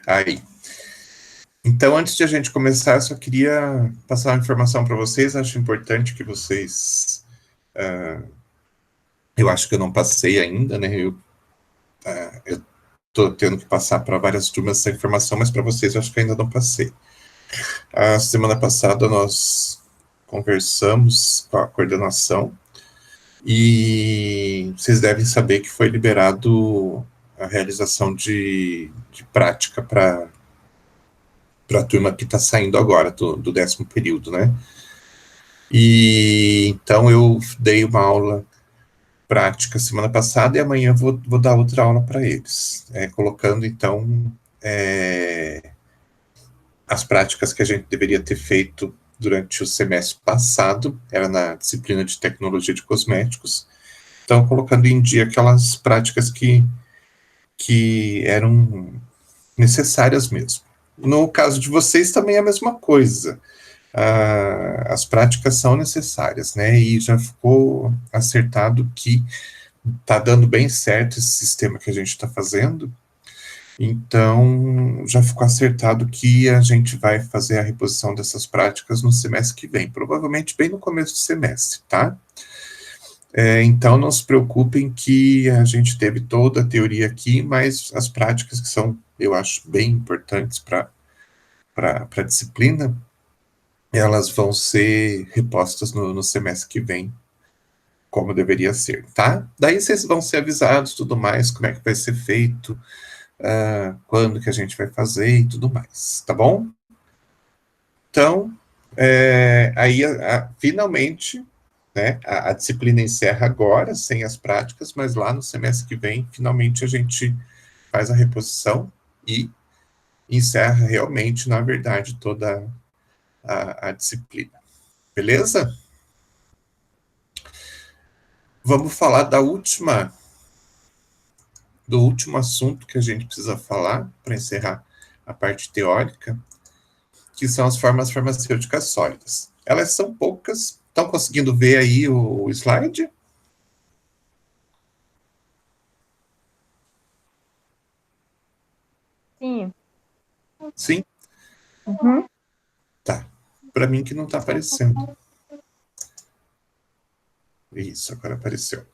Aí. Então, antes de a gente começar, eu só queria passar uma informação para vocês. Acho importante que vocês... eu acho que eu não passei ainda, né? Eu estou tendo que passar para várias turmas essa informação, mas para vocês eu acho que ainda não passei. A semana passada nós conversamos com a coordenação e vocês devem saber que foi liberado a realização de prática para a turma que está saindo agora, do 10º período, né? E então eu dei uma aula prática semana passada e amanhã vou dar outra aula para eles, colocando então as práticas que a gente deveria ter feito durante o semestre passado, era na disciplina de tecnologia de cosméticos, então colocando em dia aquelas práticas que eram necessárias mesmo. No caso de vocês também é a mesma coisa. As práticas são necessárias, né? E já ficou acertado que está dando bem certo esse sistema que a gente está fazendo. Então, já ficou acertado que a gente vai fazer a reposição dessas práticas no semestre que vem, provavelmente bem no começo do semestre, tá? Então, não se preocupem que a gente teve toda a teoria aqui, mas as práticas que são, eu acho, bem importantes para a disciplina, elas vão ser repostas no semestre que vem, como deveria ser, tá? Daí vocês vão ser avisados, tudo mais, como é que vai ser feito, quando que a gente vai fazer e tudo mais, tá bom? Então, aí, finalmente, né, a disciplina encerra agora, sem as práticas, mas lá no semestre que vem, finalmente a gente faz a reposição e encerra realmente, na verdade, toda a disciplina. Beleza? Vamos falar do último assunto que a gente precisa falar para encerrar a parte teórica, que são as formas farmacêuticas sólidas. Elas são poucas. Estão conseguindo ver aí o slide? Sim. Sim? Uhum. Tá. Para mim que não está aparecendo. Isso, agora apareceu.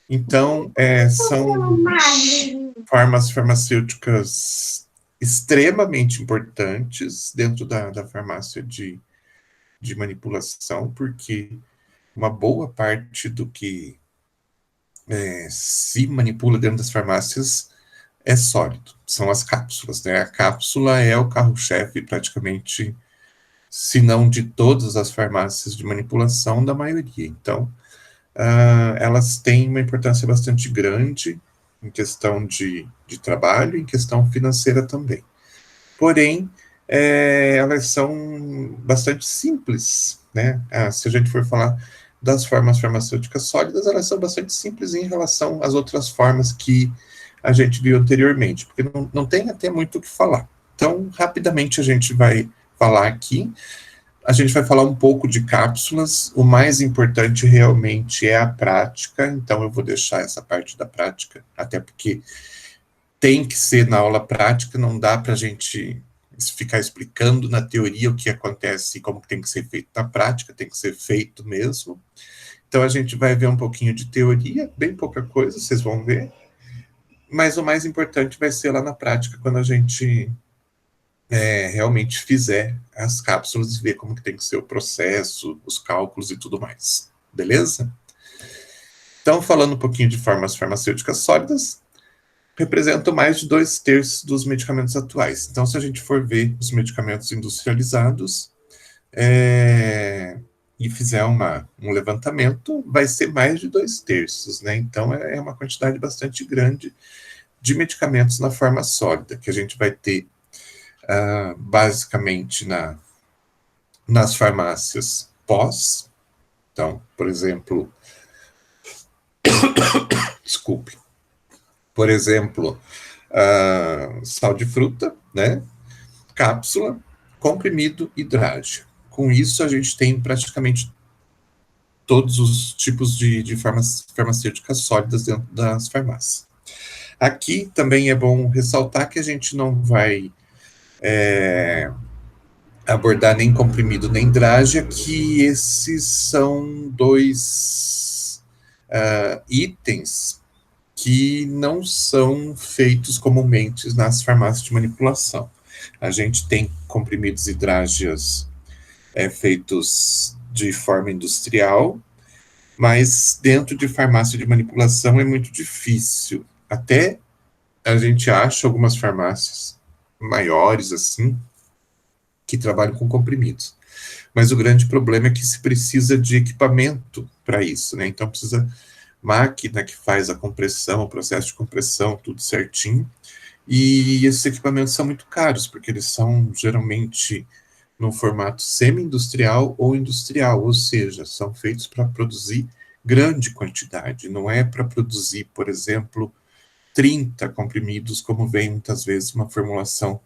Então, são formas farmacêuticas extremamente importantes dentro da farmácia de manipulação, porque uma boa parte do que se manipula dentro das farmácias é sólido, são as cápsulas, né? A cápsula é o carro-chefe praticamente, se não de todas as farmácias de manipulação, da maioria. Então, elas têm uma importância bastante grande em questão de trabalho, em questão financeira também. Porém, elas são bastante simples, né? Se a gente for falar das formas farmacêuticas sólidas, elas são bastante simples em relação às outras formas que a gente viu anteriormente, porque não tem até muito o que falar. Então, rapidamente a gente vai falar aqui. A gente vai falar um pouco de cápsulas. O mais importante realmente é a prática, então eu vou deixar essa parte da prática, até porque tem que ser na aula prática, não dá para a gente ficar explicando na teoria o que acontece e como tem que ser feito na prática, tem que ser feito mesmo. Então a gente vai ver um pouquinho de teoria, bem pouca coisa, vocês vão ver, mas o mais importante vai ser lá na prática, quando a gente realmente fizer as cápsulas e ver como que tem que ser o processo, os cálculos e tudo mais. Beleza? Então, falando um pouquinho de formas farmacêuticas sólidas, representam mais de 2/3 dos medicamentos atuais. Então, se a gente for ver os medicamentos industrializados e fizer um levantamento, vai ser mais de 2/3, né? Então, é uma quantidade bastante grande de medicamentos na forma sólida, que a gente vai ter basicamente nas farmácias pós. Então, por exemplo, desculpe, por exemplo, sal de fruta, né? Cápsula, comprimido e drágio. Com isso, a gente tem praticamente todos os tipos de farmacêuticas sólidas dentro das farmácias. Aqui também é bom ressaltar que a gente não vai abordar nem comprimido nem drágia, que esses são dois itens que não são feitos comumente nas farmácias de manipulação. A gente tem comprimidos e drágias feitos de forma industrial, mas dentro de farmácia de manipulação é muito difícil. Até a gente acha algumas farmácias maiores, assim, que trabalham com comprimidos. Mas o grande problema é que se precisa de equipamento para isso, né? Então precisa máquina que faz a compressão, o processo de compressão, tudo certinho. E esses equipamentos são muito caros, porque eles são geralmente no formato semi-industrial ou industrial, ou seja, são feitos para produzir grande quantidade, não é para produzir, por exemplo, 30 comprimidos, como vem muitas vezes uma formulação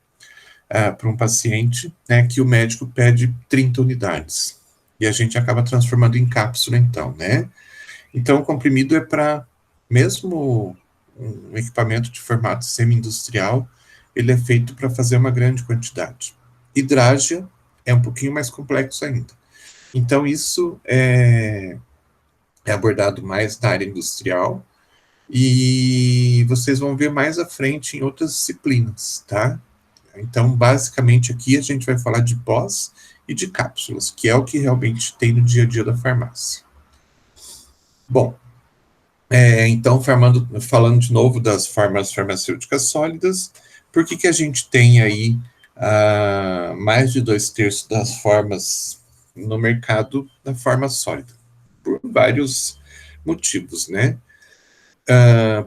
para um paciente, né, que o médico pede 30 unidades. E a gente acaba transformando em cápsula, então, né? Então, o comprimido é para, mesmo um equipamento de formato semi-industrial, ele é feito para fazer uma grande quantidade. Hidrágea é um pouquinho mais complexo ainda. Então, isso é abordado mais na área industrial, e vocês vão ver mais à frente em outras disciplinas, tá? Então, basicamente, aqui a gente vai falar de pós e de cápsulas, que é o que realmente tem no dia a dia da farmácia. Bom, então, falando de novo das farmacêuticas sólidas, por que a gente tem aí mais de 2/3 das formas no mercado da forma sólida? Por vários motivos, né?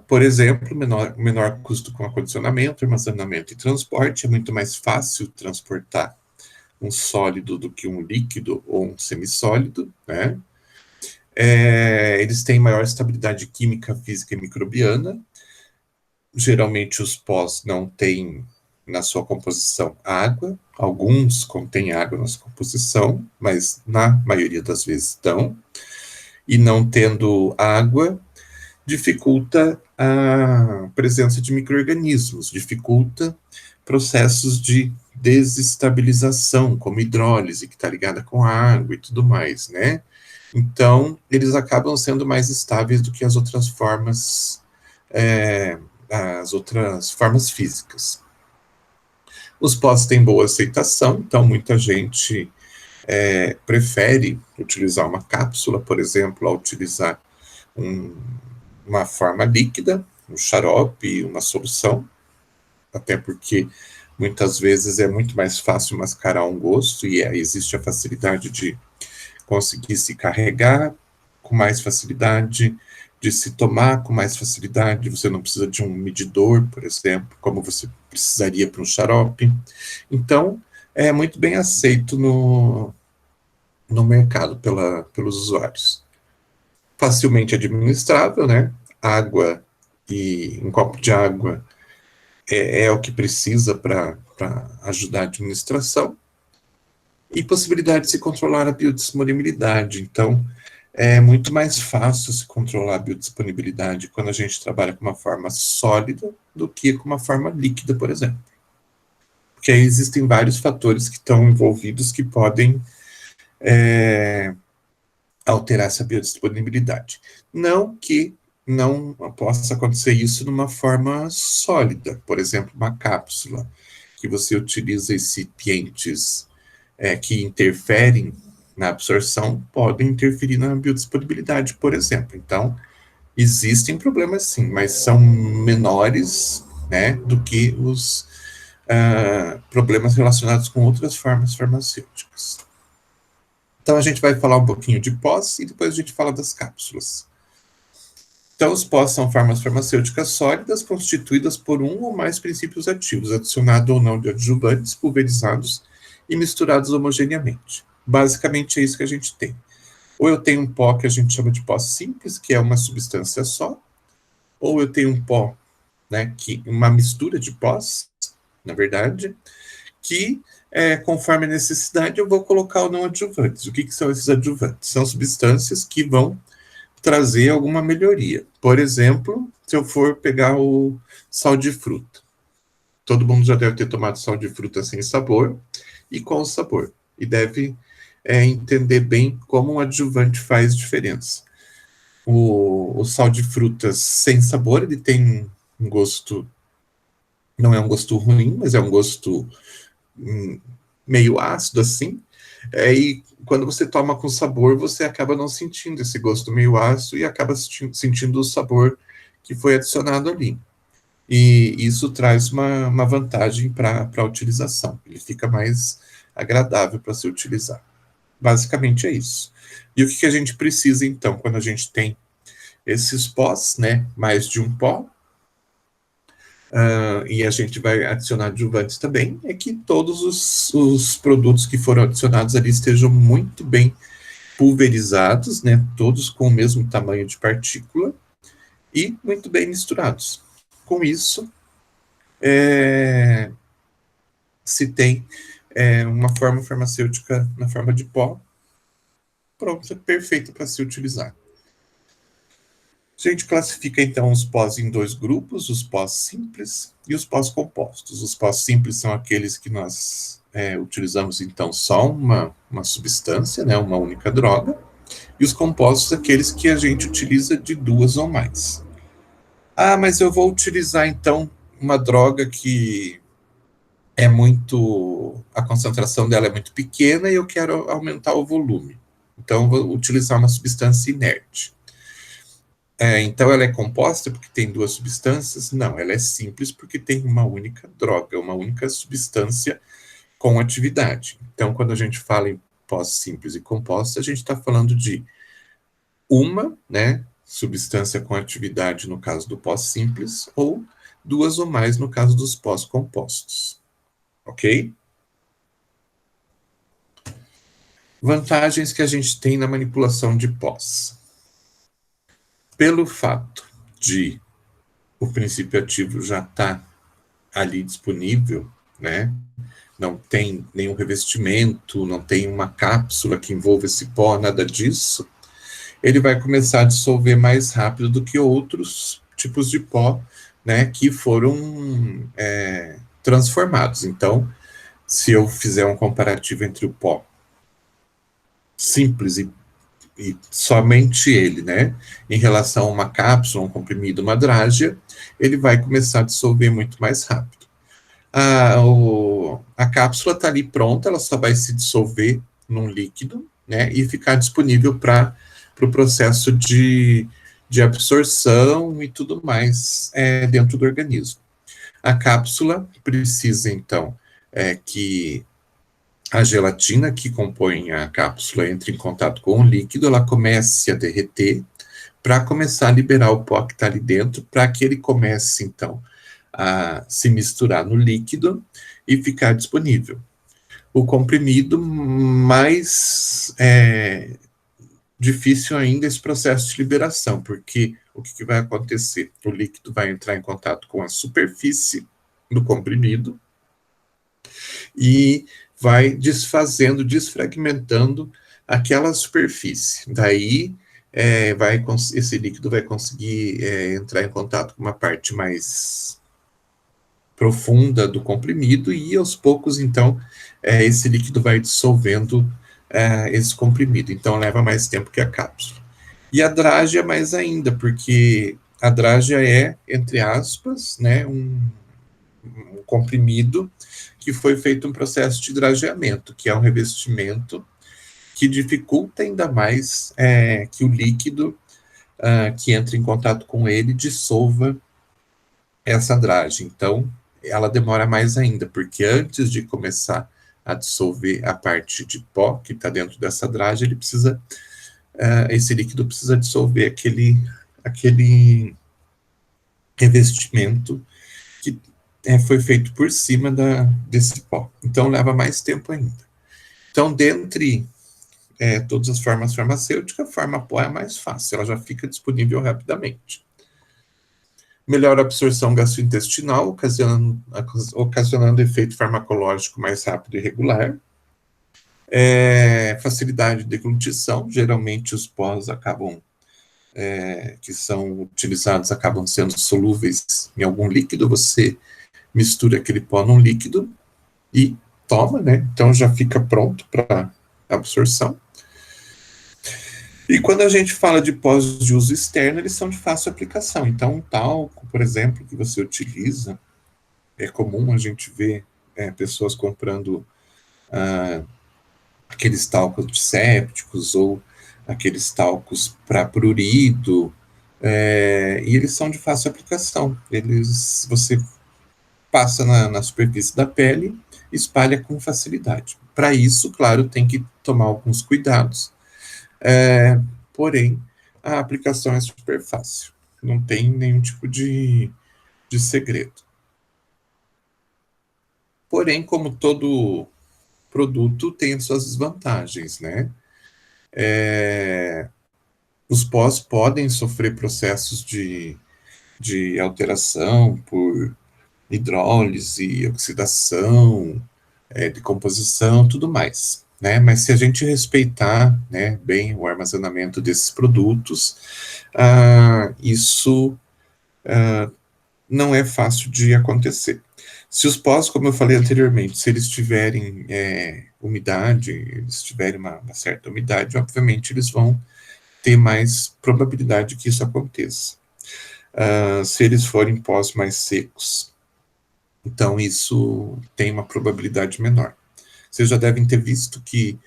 Por exemplo, menor custo com acondicionamento, armazenamento e transporte. É muito mais fácil transportar um sólido do que um líquido ou um semissólido, né? Eles têm maior estabilidade química, física e microbiana. Geralmente os pós não têm na sua composição água. Alguns contêm água na sua composição, mas na maioria das vezes estão. E não tendo água, dificulta a presença de micro-organismos, dificulta processos de desestabilização, como hidrólise, que está ligada com a água e tudo mais, né? Então, eles acabam sendo mais estáveis do que as outras formas, físicas. Os pós têm boa aceitação, então muita gente prefere utilizar uma cápsula, por exemplo, a utilizar uma forma líquida, um xarope, uma solução, até porque muitas vezes é muito mais fácil mascarar um gosto e existe a facilidade de conseguir se carregar com mais facilidade, de se tomar com mais facilidade. Você não precisa de um medidor, por exemplo, como você precisaria para um xarope. Então, é muito bem aceito no mercado pelos usuários. Facilmente administrável, né? Água e um copo de água é o que precisa para ajudar a administração. E possibilidade de se controlar a biodisponibilidade. Então, é muito mais fácil se controlar a biodisponibilidade quando a gente trabalha com uma forma sólida do que com uma forma líquida, por exemplo. Porque aí existem vários fatores que estão envolvidos que podem alterar essa biodisponibilidade. Não que não possa acontecer isso numa forma sólida, por exemplo, uma cápsula, que você utiliza recipientes que interferem na absorção, podem interferir na biodisponibilidade, por exemplo. Então, existem problemas sim, mas são menores, né, do que os problemas relacionados com outras formas farmacêuticas. Então, a gente vai falar um pouquinho de pós e depois a gente fala das cápsulas. Então, os pós são formas farmacêuticas sólidas constituídas por um ou mais princípios ativos, adicionado ou não de adjuvantes, pulverizados e misturados homogeneamente. Basicamente é isso que a gente tem. Ou eu tenho um pó que a gente chama de pó simples, que é uma substância só, ou eu tenho um pó, né, uma mistura de pós, na verdade, que conforme a necessidade eu vou colocar ou não adjuvantes. O que são esses adjuvantes? São substâncias que vão trazer alguma melhoria. Por exemplo, se eu for pegar o sal de fruta. Todo mundo já deve ter tomado sal de fruta sem sabor e com sabor. E deve entender bem como um adjuvante faz diferença. O sal de frutas sem sabor, ele tem um gosto, não é um gosto ruim, mas é um gosto meio ácido assim. E quando você toma com sabor, você acaba não sentindo esse gosto meio ácido e acaba sentindo o sabor que foi adicionado ali. E isso traz uma vantagem para a utilização. Ele fica mais agradável para se utilizar. Basicamente é isso. E o que a gente precisa, então, quando a gente tem esses pós, né, mais de um pó, e a gente vai adicionar adjuvantes também, é que todos os produtos que foram adicionados ali estejam muito bem pulverizados, né, todos com o mesmo tamanho de partícula e muito bem misturados. Com isso, se tem uma forma farmacêutica na forma de pó, pronta, perfeita para se utilizar. A gente classifica, então, os pós em dois grupos, os pós simples e os pós compostos. Os pós simples são aqueles que nós utilizamos, então, só uma substância, né, uma única droga, e os compostos, aqueles que a gente utiliza de duas ou mais. Ah, mas eu vou utilizar, então, uma droga que a concentração dela é muito pequena e eu quero aumentar o volume. Então, eu vou utilizar uma substância inerte. Então, ela é composta porque tem duas substâncias? Não, ela é simples porque tem uma única droga, uma única substância com atividade. Então, quando a gente fala em pós simples e composta, a gente está falando de uma, né, substância com atividade no caso do pós simples, ou duas ou mais no caso dos pós compostos. Ok? Vantagens que a gente tem na manipulação de pós. Pelo fato de o princípio ativo já estar ali disponível, né? Não tem nenhum revestimento, não tem uma cápsula que envolva esse pó, nada disso. Ele vai começar a dissolver mais rápido do que outros tipos de pó, né? Que foram transformados. Então, se eu fizer um comparativo entre o pó simples e somente ele, né, em relação a uma cápsula, um comprimido, uma drágia, ele vai começar a dissolver muito mais rápido. A cápsula está ali pronta, ela só vai se dissolver num líquido, né, e ficar disponível para o processo de absorção e tudo mais dentro do organismo. A cápsula precisa, então, que a gelatina que compõe a cápsula entre em contato com o líquido, ela comece a derreter para começar a liberar o pó que está ali dentro, para que ele comece, então, a se misturar no líquido e ficar disponível. O comprimido, mais difícil ainda esse processo de liberação, porque o que vai acontecer? O líquido vai entrar em contato com a superfície do comprimido e vai desfazendo, desfragmentando aquela superfície. Daí, esse líquido vai conseguir entrar em contato com uma parte mais profunda do comprimido e, aos poucos, então, esse líquido vai dissolvendo esse comprimido. Então, leva mais tempo que a cápsula. E a drágia mais ainda, porque a drágia é, entre aspas, né, um comprimido que foi feito um processo de drageamento, que é um revestimento que dificulta ainda mais que o líquido que entra em contato com ele dissolva essa dragem. Então, ela demora mais ainda, porque antes de começar a dissolver a parte de pó que está dentro dessa dragem, esse líquido precisa dissolver aquele revestimento que foi feito por cima desse pó. Então, leva mais tempo ainda. Então, dentre todas as formas farmacêuticas, a forma pó é a mais fácil, ela já fica disponível rapidamente. Melhor absorção gastrointestinal, ocasionando efeito farmacológico mais rápido e regular. Facilidade de deglutição, geralmente os pós acabam que são utilizados acabam sendo solúveis em algum líquido, você mistura aquele pó num líquido e toma, né? Então já fica pronto para absorção. E quando a gente fala de pós de uso externo, eles são de fácil aplicação. Então, um talco, por exemplo, que você utiliza, é comum a gente ver pessoas comprando aqueles talcos antissépticos ou aqueles talcos para prurido, e eles são de fácil aplicação. Você passa na superfície da pele, espalha com facilidade. Para isso, claro, tem que tomar alguns cuidados, porém, a aplicação é super fácil. Não tem nenhum tipo de segredo. Porém, como todo produto tem suas desvantagens, né? Os pós podem sofrer processos de alteração por hidrólise, oxidação, decomposição, tudo mais, né? Mas se a gente respeitar, né, bem o armazenamento desses produtos, isso não é fácil de acontecer. Se os pós, como eu falei anteriormente, se eles tiverem umidade, eles tiverem uma certa umidade, obviamente eles vão ter mais probabilidade que isso aconteça. Se eles forem pós mais secos, então isso tem uma probabilidade menor. Vocês já devem ter visto que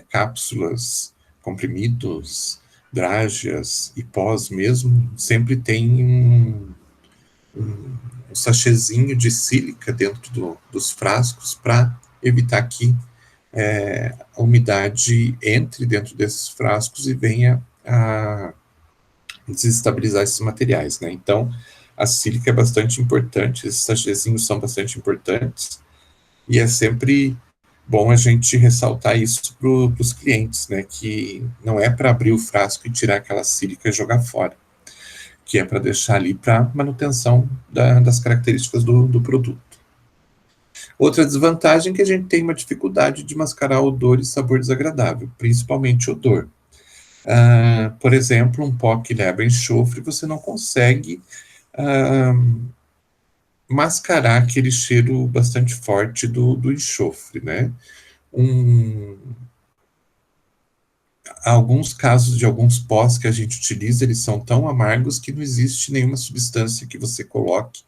cápsulas, comprimidos, drágeas e pós mesmo, sempre tem um sachêzinho de sílica dentro dos frascos para evitar que a umidade entre dentro desses frascos e venha a desestabilizar esses materiais, né? Então, a sílica é bastante importante, esses sachêzinhos são bastante importantes, e é sempre bom a gente ressaltar isso para os clientes, né? Que não é para abrir o frasco e tirar aquela sílica e jogar fora, que é para deixar ali para manutenção das características do produto. Outra desvantagem é que a gente tem uma dificuldade de mascarar odor e sabor desagradável, principalmente odor. Por exemplo, um pó que leva enxofre, você não consegue mascarar aquele cheiro bastante forte do enxofre, né? Alguns casos de alguns pós que a gente utiliza, eles são tão amargos que não existe nenhuma substância que você coloque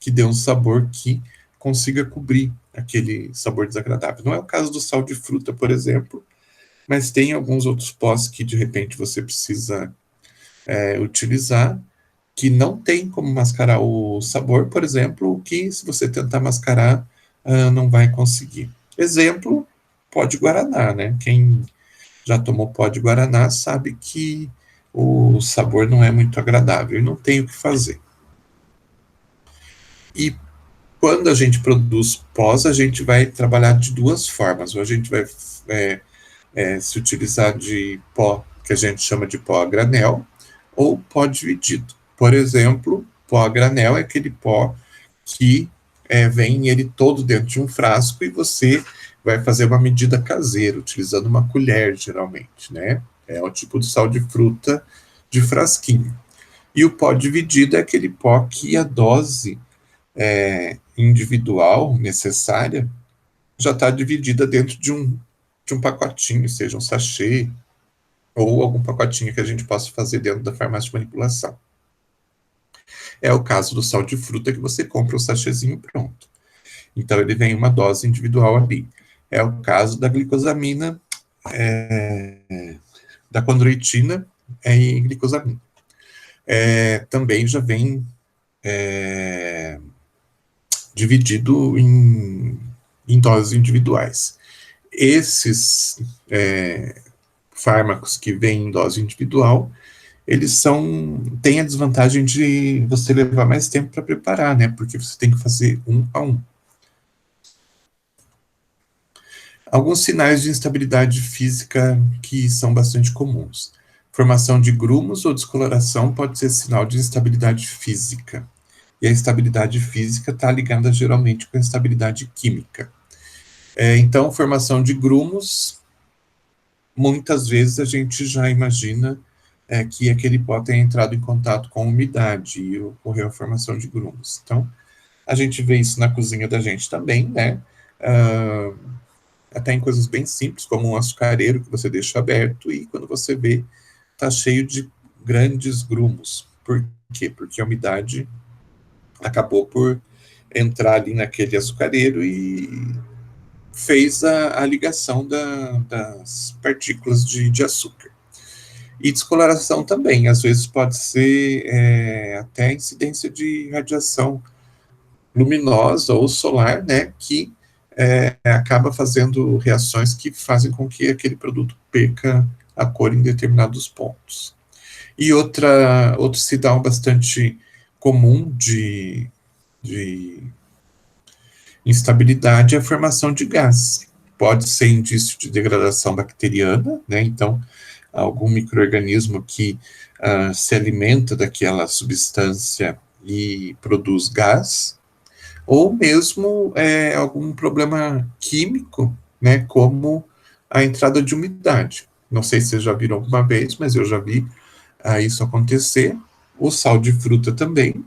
que dê um sabor que consiga cobrir aquele sabor desagradável. Não é o caso do sal de fruta, por exemplo, mas tem alguns outros pós que de repente você precisa utilizar, que não tem como mascarar o sabor, por exemplo, que se você tentar mascarar, não vai conseguir. Exemplo, pó de guaraná, né? Quem já tomou pó de guaraná sabe que o sabor não é muito agradável e não tem o que fazer. E quando a gente produz pós, a gente vai trabalhar de duas formas. Ou a gente vai se utilizar de pó que a gente chama de pó a granel ou pó dividido. Por exemplo, pó a granel é aquele pó que vem ele todo dentro de um frasco e você vai fazer uma medida caseira, utilizando uma colher, geralmente, né? É o tipo de sal de fruta de frasquinho. E o pó dividido é aquele pó que a dose individual necessária já está dividida dentro de um pacotinho, seja um sachê ou algum pacotinho que a gente possa fazer dentro da farmácia de manipulação. É o caso do sal de fruta, que você compra um sachêzinho pronto. Então, ele vem uma dose individual ali. É o caso da glicosamina, da condroitina e glicosamina. Também já vem dividido em doses individuais. Esses fármacos que vêm em dose individual, eles têm a desvantagem de você levar mais tempo para preparar, né? Porque você tem que fazer um a um. Alguns sinais de instabilidade física que são bastante comuns. Formação de grumos ou descoloração pode ser sinal de instabilidade física. E a instabilidade física está ligada geralmente com a instabilidade química. Então, formação de grumos, muitas vezes a gente já imagina que aquele pó tenha entrado em contato com a umidade e ocorreu a formação de grumos. Então, a gente vê isso na cozinha da gente também, né? Até em coisas bem simples, como um açucareiro que você deixa aberto e quando você vê, está cheio de grandes grumos. Por quê? Porque a umidade acabou por entrar ali naquele açucareiro e fez a ligação das partículas de açúcar. E descoloração também, às vezes pode ser até incidência de radiação luminosa ou solar, né, que acaba fazendo reações que fazem com que aquele produto perca a cor em determinados pontos. E outro sinal bastante comum de instabilidade é a formação de gás. Pode ser indício de degradação bacteriana, né? Então, algum micro-organismo que se alimenta daquela substância e produz gás, ou mesmo algum problema químico, né? Como a entrada de umidade. Não sei se vocês já viram alguma vez, mas eu já vi isso acontecer. O sal de fruta também,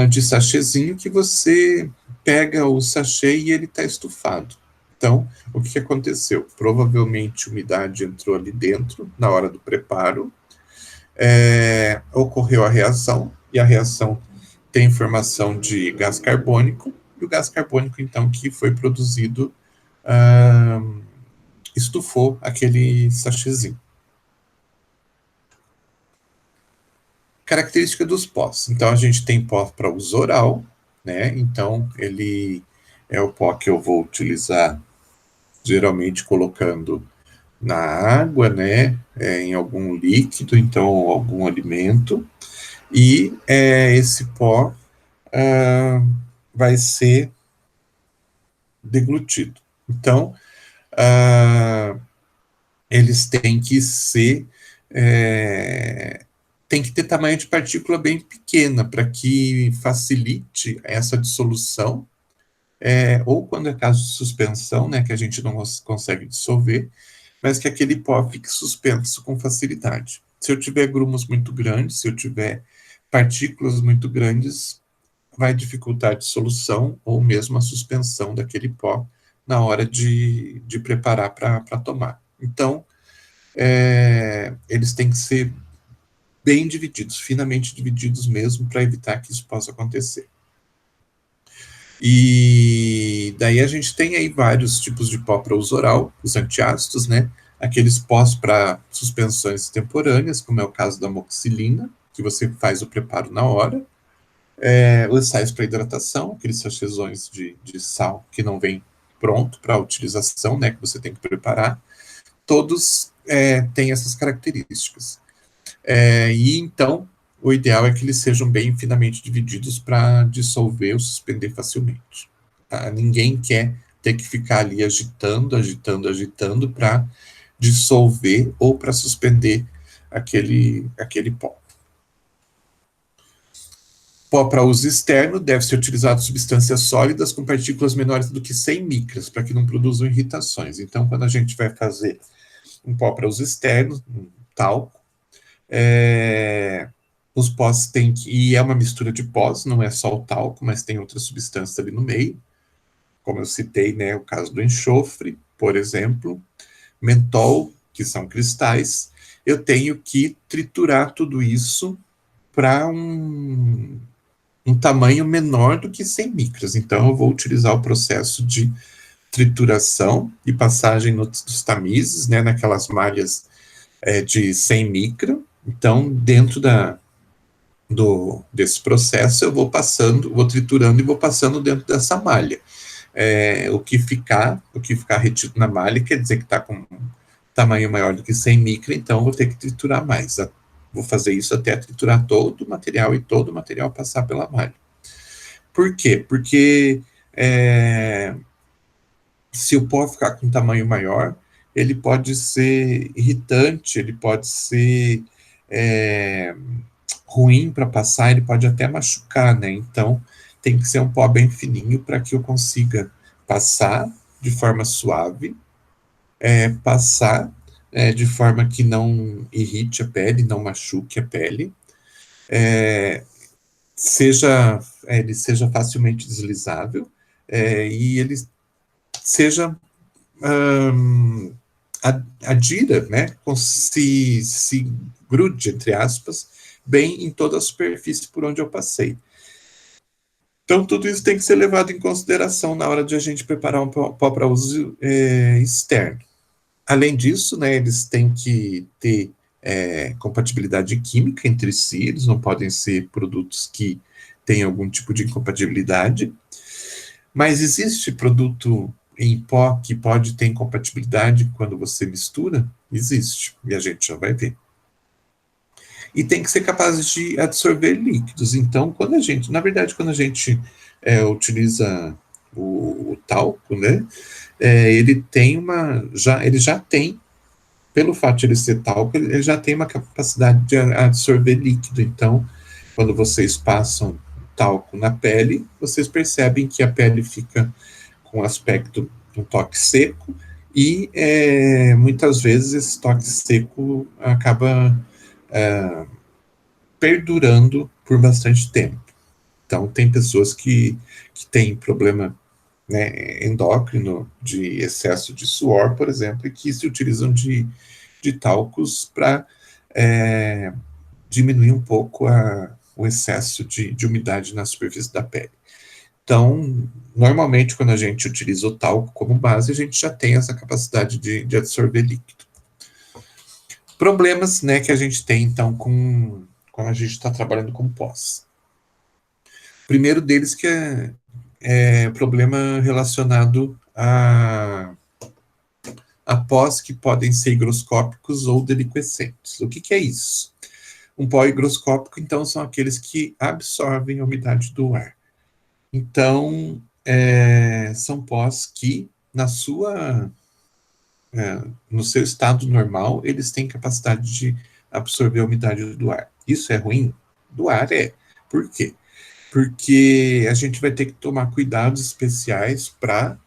de sachêzinho, que você pega o sachê e ele está estufado. Então, o que aconteceu? Provavelmente umidade entrou ali dentro na hora do preparo, ocorreu a reação, e a reação tem formação de gás carbônico, e o gás carbônico, então, que foi produzido, estufou aquele sachêzinho. Característica dos pós. Então, a gente tem pó para uso oral, né? Então, ele é o pó que eu vou utilizar, geralmente colocando na água, né? Em algum líquido, então, algum alimento. E esse pó vai ser deglutido. Então, eles têm que ser tem que ter tamanho de partícula bem pequena para que facilite essa dissolução, ou quando é caso de suspensão, né, que a gente não consegue dissolver, mas que aquele pó fique suspenso com facilidade. Se eu tiver grumos muito grandes, se eu tiver partículas muito grandes, vai dificultar a dissolução ou mesmo a suspensão daquele pó na hora de preparar para tomar. Então, eles têm que ser bem divididos, finamente divididos mesmo, para evitar que isso possa acontecer. E daí a gente tem aí vários tipos de pó para uso oral, os antiácidos, né? Aqueles pós para suspensões temporâneas, como é o caso da amoxicilina, que você faz o preparo na hora. Os sais para hidratação, aqueles sachêzões de sal que não vem pronto para utilização, né? Que você tem que preparar. Todos têm essas características. E então, o ideal é que eles sejam bem finamente divididos para dissolver ou suspender facilmente. Tá? Ninguém quer ter que ficar ali agitando para dissolver ou para suspender aquele pó. Pó para uso externo deve ser utilizado substâncias sólidas com partículas menores do que 100 micras, para que não produzam irritações. Então, quando a gente vai fazer um pó para uso externo, um talco, os pós têm que... E é uma mistura de pós, não é só o talco, mas tem outras substâncias ali no meio. Como eu citei, né, o caso do enxofre, por exemplo, mentol, que são cristais. Eu tenho que triturar tudo isso para um tamanho menor do que 100 micras. Então, eu vou utilizar o processo de trituração e passagem dos tamizes, né, naquelas malhas de 100 micra. Então, dentro desse processo, eu vou triturando e vou passando dentro dessa malha. O que ficar retido na malha quer dizer que está com um tamanho maior do que 100 micra, então eu vou ter que triturar mais. Vou fazer isso até triturar todo o material e todo o material passar pela malha. Por quê? Porque se o pó ficar com um tamanho maior, ele pode ser irritante, ele pode ser ruim para passar, ele pode até machucar, né? Então, tem que ser um pó bem fininho para que eu consiga passar de forma suave, passar de forma que não irrite a pele, não machuque a pele, ele seja facilmente deslizável, e ele seja adira, né, se grude, entre aspas, bem em toda a superfície por onde eu passei. Então, tudo isso tem que ser levado em consideração na hora de a gente preparar um pó para uso externo. Além disso, né, eles têm que ter compatibilidade química entre si, eles não podem ser produtos que têm algum tipo de incompatibilidade. Mas existe produto em pó que pode ter incompatibilidade quando você mistura? Existe, e a gente já vai ver. E tem que ser capaz de absorver líquidos. Então, quando a gente utiliza o talco, né, ele já tem, pelo fato de ele ser talco, ele já tem uma capacidade de absorver líquido. Então, quando vocês passam talco na pele, vocês percebem que a pele fica com aspecto de um toque seco e muitas vezes esse toque seco acaba perdurando por bastante tempo. Então, tem pessoas que têm problema, né, endócrino, de excesso de suor, por exemplo, e que se utilizam de talcos para diminuir um pouco o excesso de umidade na superfície da pele. Então, normalmente, quando a gente utiliza o talco como base, a gente já tem essa capacidade de absorver líquido. Problemas, né, que a gente tem, então, quando a gente está trabalhando com pós. O primeiro deles que é problema relacionado a pós que podem ser higroscópicos ou deliquescentes. O que é isso? Um pó higroscópico, então, são aqueles que absorvem a umidade do ar. Então, são pós que, no seu estado normal, eles têm capacidade de absorver a umidade do ar. Isso é ruim? Do ar é. Por quê? Porque a gente vai ter que tomar cuidados especiais para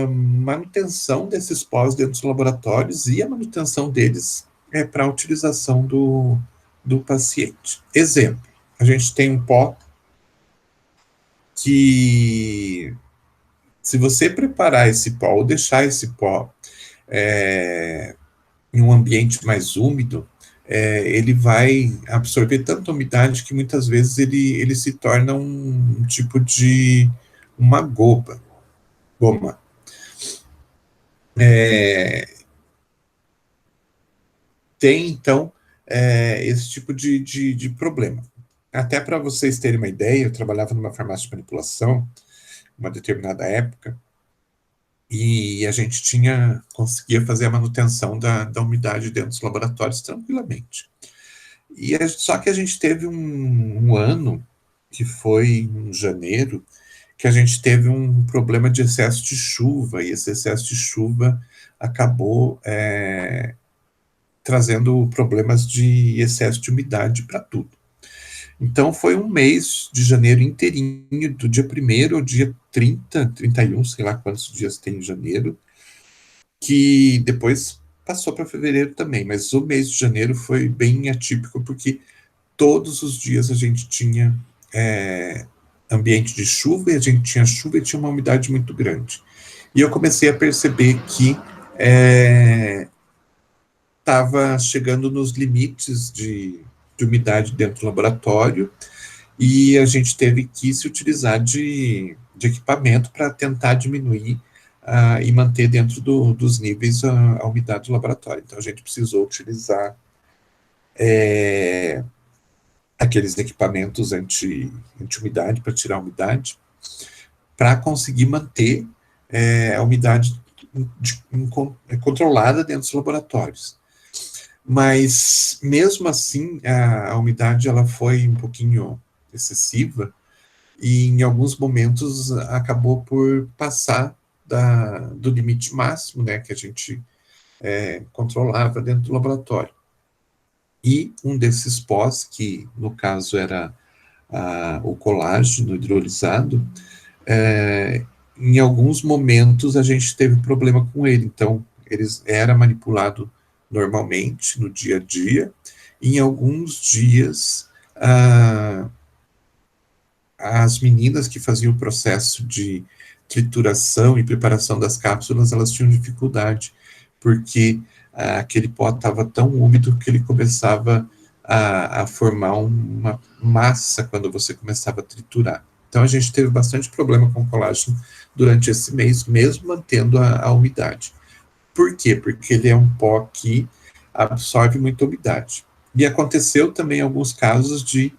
manutenção desses pós dentro dos laboratórios e a manutenção deles para a utilização do paciente. Exemplo, a gente tem um pó que, se você preparar esse pó ou deixar esse pó em um ambiente mais úmido, ele vai absorver tanta umidade que muitas vezes ele se torna um tipo de uma goma. Tem, então, esse tipo de problema. Até para vocês terem uma ideia, eu trabalhava numa farmácia de manipulação, uma determinada época, e a gente conseguia fazer a manutenção da umidade dentro dos laboratórios tranquilamente. Só que a gente teve um ano, que foi em janeiro, que a gente teve um problema de excesso de chuva, e esse excesso de chuva acabou trazendo problemas de excesso de umidade para tudo. Então, foi um mês de janeiro inteirinho, do dia 1º ao dia 30, 31, sei lá quantos dias tem em janeiro, que depois passou para fevereiro também, mas o mês de janeiro foi bem atípico, porque todos os dias a gente tinha ambiente de chuva, e a gente tinha chuva e tinha uma umidade muito grande. E eu comecei a perceber que estava chegando nos limites de umidade dentro do laboratório, e a gente teve que se utilizar de equipamento para tentar diminuir e manter dentro dos níveis a umidade do laboratório. Então, a gente precisou utilizar aqueles equipamentos anti-umidade para tirar a umidade, para conseguir manter a umidade controlada dentro dos laboratórios. Mas, mesmo assim, a umidade ela foi um pouquinho excessiva, e em alguns momentos acabou por passar do limite máximo, né, que a gente controlava dentro do laboratório. E um desses pós, que no caso era o colágeno hidrolisado, em alguns momentos a gente teve problema com ele. Então, era manipulado normalmente no dia a dia. Em alguns dias, as meninas que faziam o processo de trituração e preparação das cápsulas, elas tinham dificuldade, porque aquele pó estava tão úmido que ele começava a formar uma massa quando você começava a triturar. Então a gente teve bastante problema com colágeno durante esse mês, mesmo mantendo a umidade. Por quê? Porque ele é um pó que absorve muita umidade. E aconteceu também alguns casos de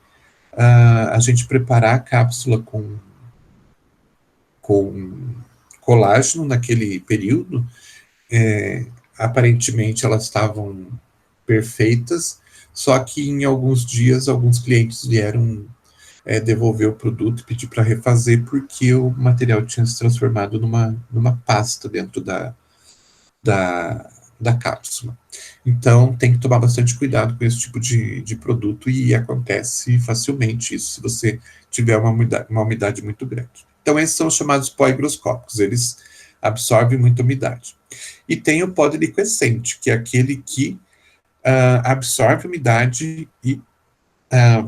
a gente preparar a cápsula com colágeno naquele período. Aparentemente elas estavam perfeitas, só que em alguns dias alguns clientes vieram devolver o produto e pedir para refazer porque o material tinha se transformado numa pasta dentro da cápsula. Então, tem que tomar bastante cuidado com esse tipo de produto e acontece facilmente isso se você tiver uma umidade muito grande. Então, esses são os chamados pó higroscópicos, eles absorvem muita umidade. E tem o pó deliquescente, que é aquele que absorve umidade e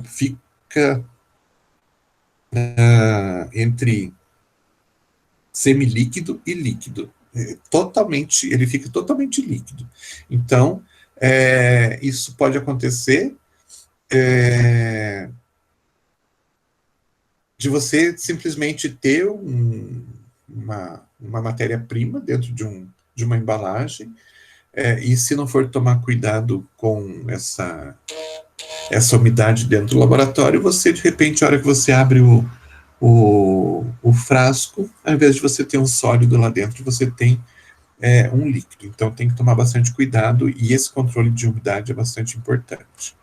fica entre semilíquido e líquido. Ele fica totalmente líquido. Então, isso pode acontecer de você simplesmente ter uma matéria-prima dentro de uma embalagem, e se não for tomar cuidado com essa umidade dentro do laboratório, você, de repente, a hora que você abre o frasco, ao invés de você ter um sólido lá dentro, você tem um líquido. Então tem que tomar bastante cuidado e esse controle de umidade é bastante importante.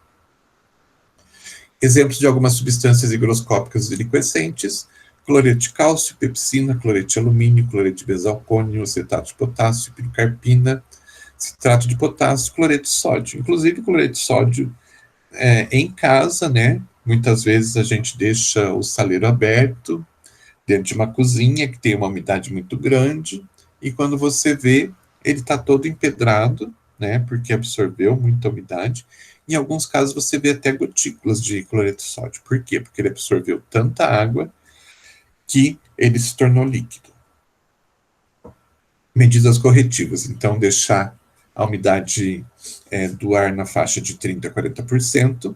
Exemplos de algumas substâncias higroscópicas deliquescentes: cloreto de cálcio, pepsina, cloreto de alumínio, cloreto de besalcônio, acetato de potássio, pirocarpina, citrato de potássio, cloreto de sódio. Inclusive, cloreto de sódio em casa, né? Muitas vezes a gente deixa o saleiro aberto dentro de uma cozinha que tem uma umidade muito grande, e quando você vê, ele está todo empedrado, né, porque absorveu muita umidade. Em alguns casos você vê até gotículas de cloreto de sódio. Por quê? Porque ele absorveu tanta água que ele se tornou líquido. Medidas corretivas, então deixar a umidade do ar na faixa de 30% a 40%,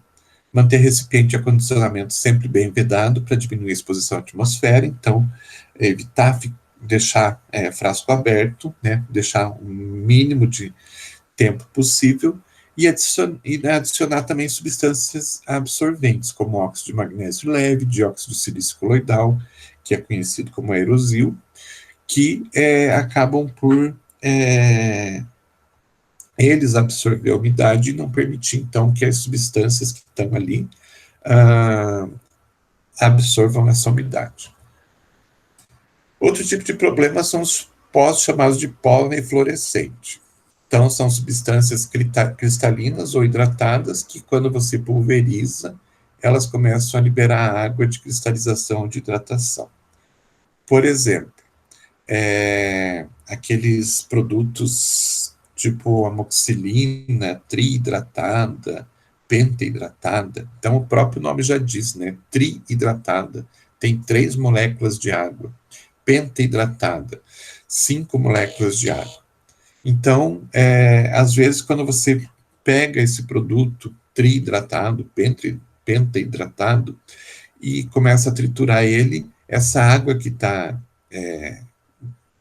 manter recipiente de acondicionamento sempre bem vedado para diminuir a exposição à atmosfera, então evitar deixar frasco aberto, né, deixar o mínimo de tempo possível, e adicionar também substâncias absorventes, como óxido de magnésio leve, dióxido de silício coloidal, que é conhecido como aerosil, que acabam por eles absorver a umidade e não permitir, então, que as substâncias que estão ali absorvam essa umidade. Outro tipo de problema são os pós chamados de pólen fluorescente. Então, são substâncias cristalinas ou hidratadas que, quando você pulveriza, elas começam a liberar água de cristalização, de hidratação. Por exemplo, aqueles produtos tipo amoxicilina, trihidratada, pentaidratada. Então, o próprio nome já diz, né? Trihidratada. Tem 3 moléculas de água. Pentaidratada, 5 moléculas de água. Então, às vezes, quando você pega esse produto trihidratado, pentahidratado, e começa a triturar ele, essa água que está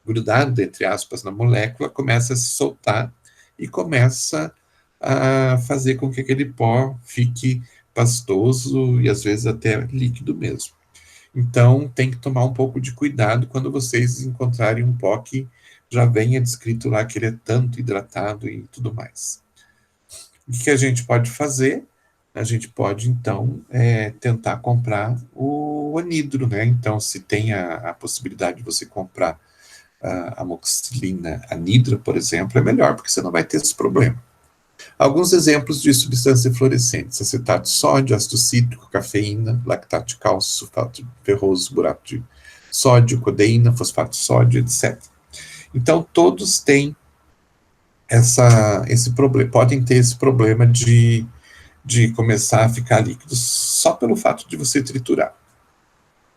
grudada, entre aspas, na molécula, começa a se soltar e começa a fazer com que aquele pó fique pastoso e, às vezes, até líquido mesmo. Então, tem que tomar um pouco de cuidado quando vocês encontrarem um pó que já venha descrito lá que ele é tanto hidratado e tudo mais. O que a gente pode fazer? A gente pode, então, tentar comprar o anidro, né? Então, se tem a possibilidade de você comprar a amoxicilina anidra, por exemplo, é melhor, porque você não vai ter esse problema. Alguns exemplos de substâncias fluorescentes: acetato de sódio, ácido cítrico, cafeína, lactato de cálcio, sulfato de ferroso, borato de sódio, codeína, fosfato de sódio, etc. Então, todos têm esse problema, podem ter esse problema de começar a ficar líquidos só pelo fato de você triturar.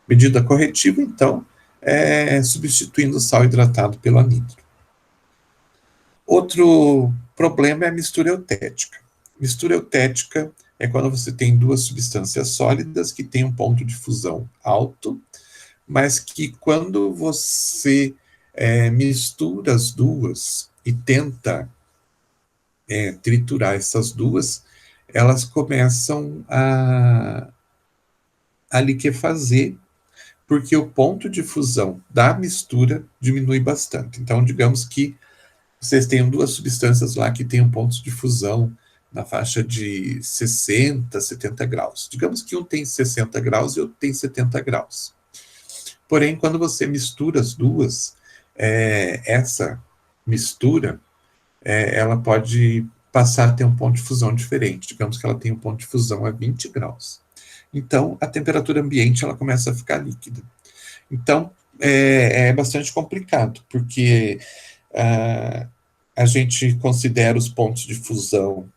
Medida corretiva, então, é substituindo o sal hidratado pelo anidro. Outro problema é a mistura eutética. Mistura eutética é quando você tem duas substâncias sólidas que têm um ponto de fusão alto, mas que quando você mistura as duas e tenta triturar essas duas, elas começam a liquefazer, porque o ponto de fusão da mistura diminui bastante. Então, digamos que vocês têm duas substâncias lá que têm pontos de fusão na faixa de 60, 70 graus. Digamos que um tem 60 graus e outro tem 70 graus. Porém, quando você mistura as duas, essa mistura, ela pode passar a ter um ponto de fusão diferente. Digamos que ela tem um ponto de fusão a 20 graus. Então, a temperatura ambiente ela começa a ficar líquida. Então, é bastante complicado, porque a gente considera os pontos de fusão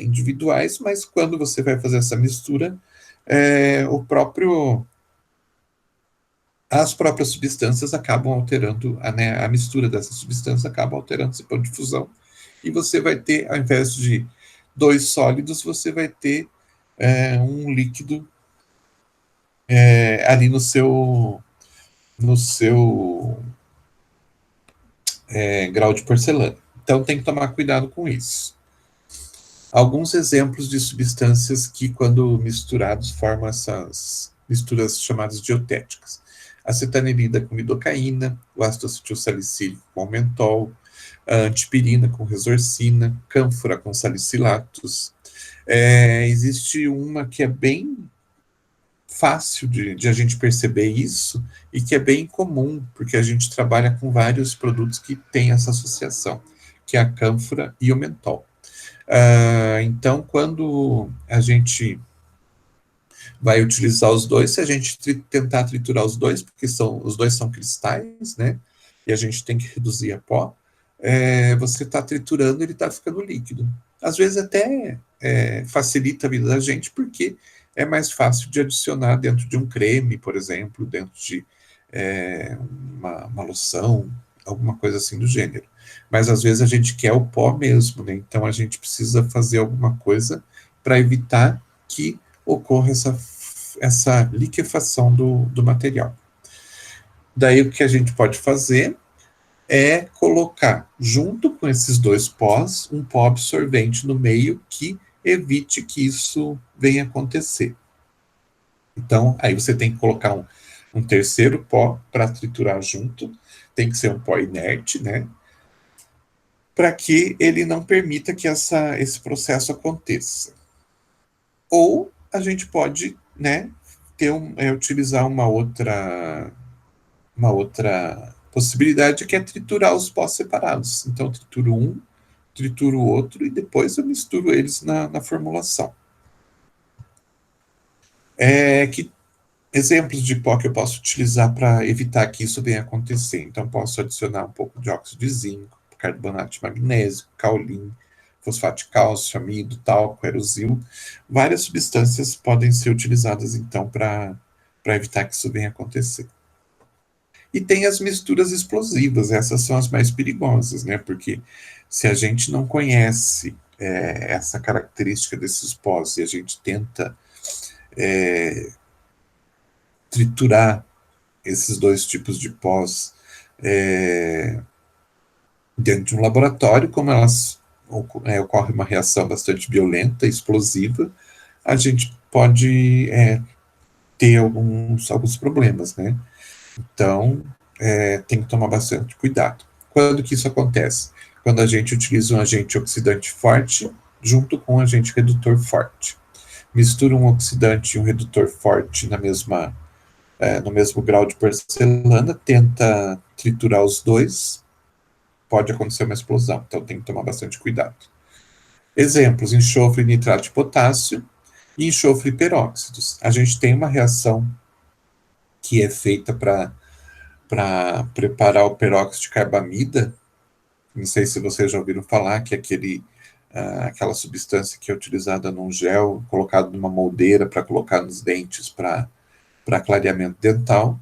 individuais, mas quando você vai fazer essa mistura, as próprias substâncias acabam alterando, a mistura dessas substâncias acaba alterando esse ponto de fusão, e você vai ter, ao invés de dois sólidos, você vai ter um líquido ali no seu grau de porcelana. Então tem que tomar cuidado com isso. Alguns exemplos de substâncias que, quando misturados, formam essas misturas chamadas dietéticas: acetanilida com lidocaína, o ácido acetil salicílico com mentol, a antipirina com resorcina, cânfora com salicilatos. Existe uma que é bem fácil de a gente perceber isso e que é bem comum, porque a gente trabalha com vários produtos que têm essa associação, que é a cânfora e o mentol. Então, quando a gente vai utilizar os dois, se a gente tentar triturar os dois, porque os dois são cristais, né? E a gente tem que reduzir a pó, você está triturando, ele está ficando líquido. Às vezes até facilita a vida da gente, porque é mais fácil de adicionar dentro de um creme, por exemplo, dentro de uma loção, alguma coisa assim do gênero. Mas às vezes a gente quer o pó mesmo, né? Então a gente precisa fazer alguma coisa para evitar que ocorra essa liquefação do material. Daí o que a gente pode fazer é colocar, junto com esses dois pós, um pó absorvente no meio que evite que isso venha acontecer. Então, aí você tem que colocar um terceiro pó para triturar junto, tem que ser um pó inerte, né? Para que ele não permita que esse processo aconteça. Ou a gente pode, né, utilizar uma outra possibilidade, que é triturar os pós separados. Então, eu trituro um, trituro o outro e depois eu misturo eles na formulação. Exemplos de pó que eu posso utilizar para evitar que isso venha acontecer. Então, posso adicionar um pouco de óxido de zinco, carbonato de magnésio, caolin, fosfato de cálcio, amido, talco, aerosil. Várias substâncias podem ser utilizadas, então, para evitar que isso venha acontecer. E tem as misturas explosivas, essas são as mais perigosas, né? Porque se a gente não conhece essa característica desses pós e a gente tenta triturar esses dois tipos de pós dentro de um laboratório, como ocorre uma reação bastante violenta, explosiva, a gente pode ter alguns problemas, né? Então, tem que tomar bastante cuidado. Quando que isso acontece? Quando a gente utiliza um agente oxidante forte junto com um agente redutor forte. Mistura um oxidante e um redutor forte no mesmo grau de porcelana, tenta triturar os dois, pode acontecer uma explosão, então tem que tomar bastante cuidado. Exemplos: enxofre e nitrato de potássio e enxofre e peróxidos. A gente tem uma reação que é feita para preparar o peróxido de carbamida, não sei se vocês já ouviram falar, que é aquela substância que é utilizada num gel, colocado numa moldeira para colocar nos dentes para clareamento dental,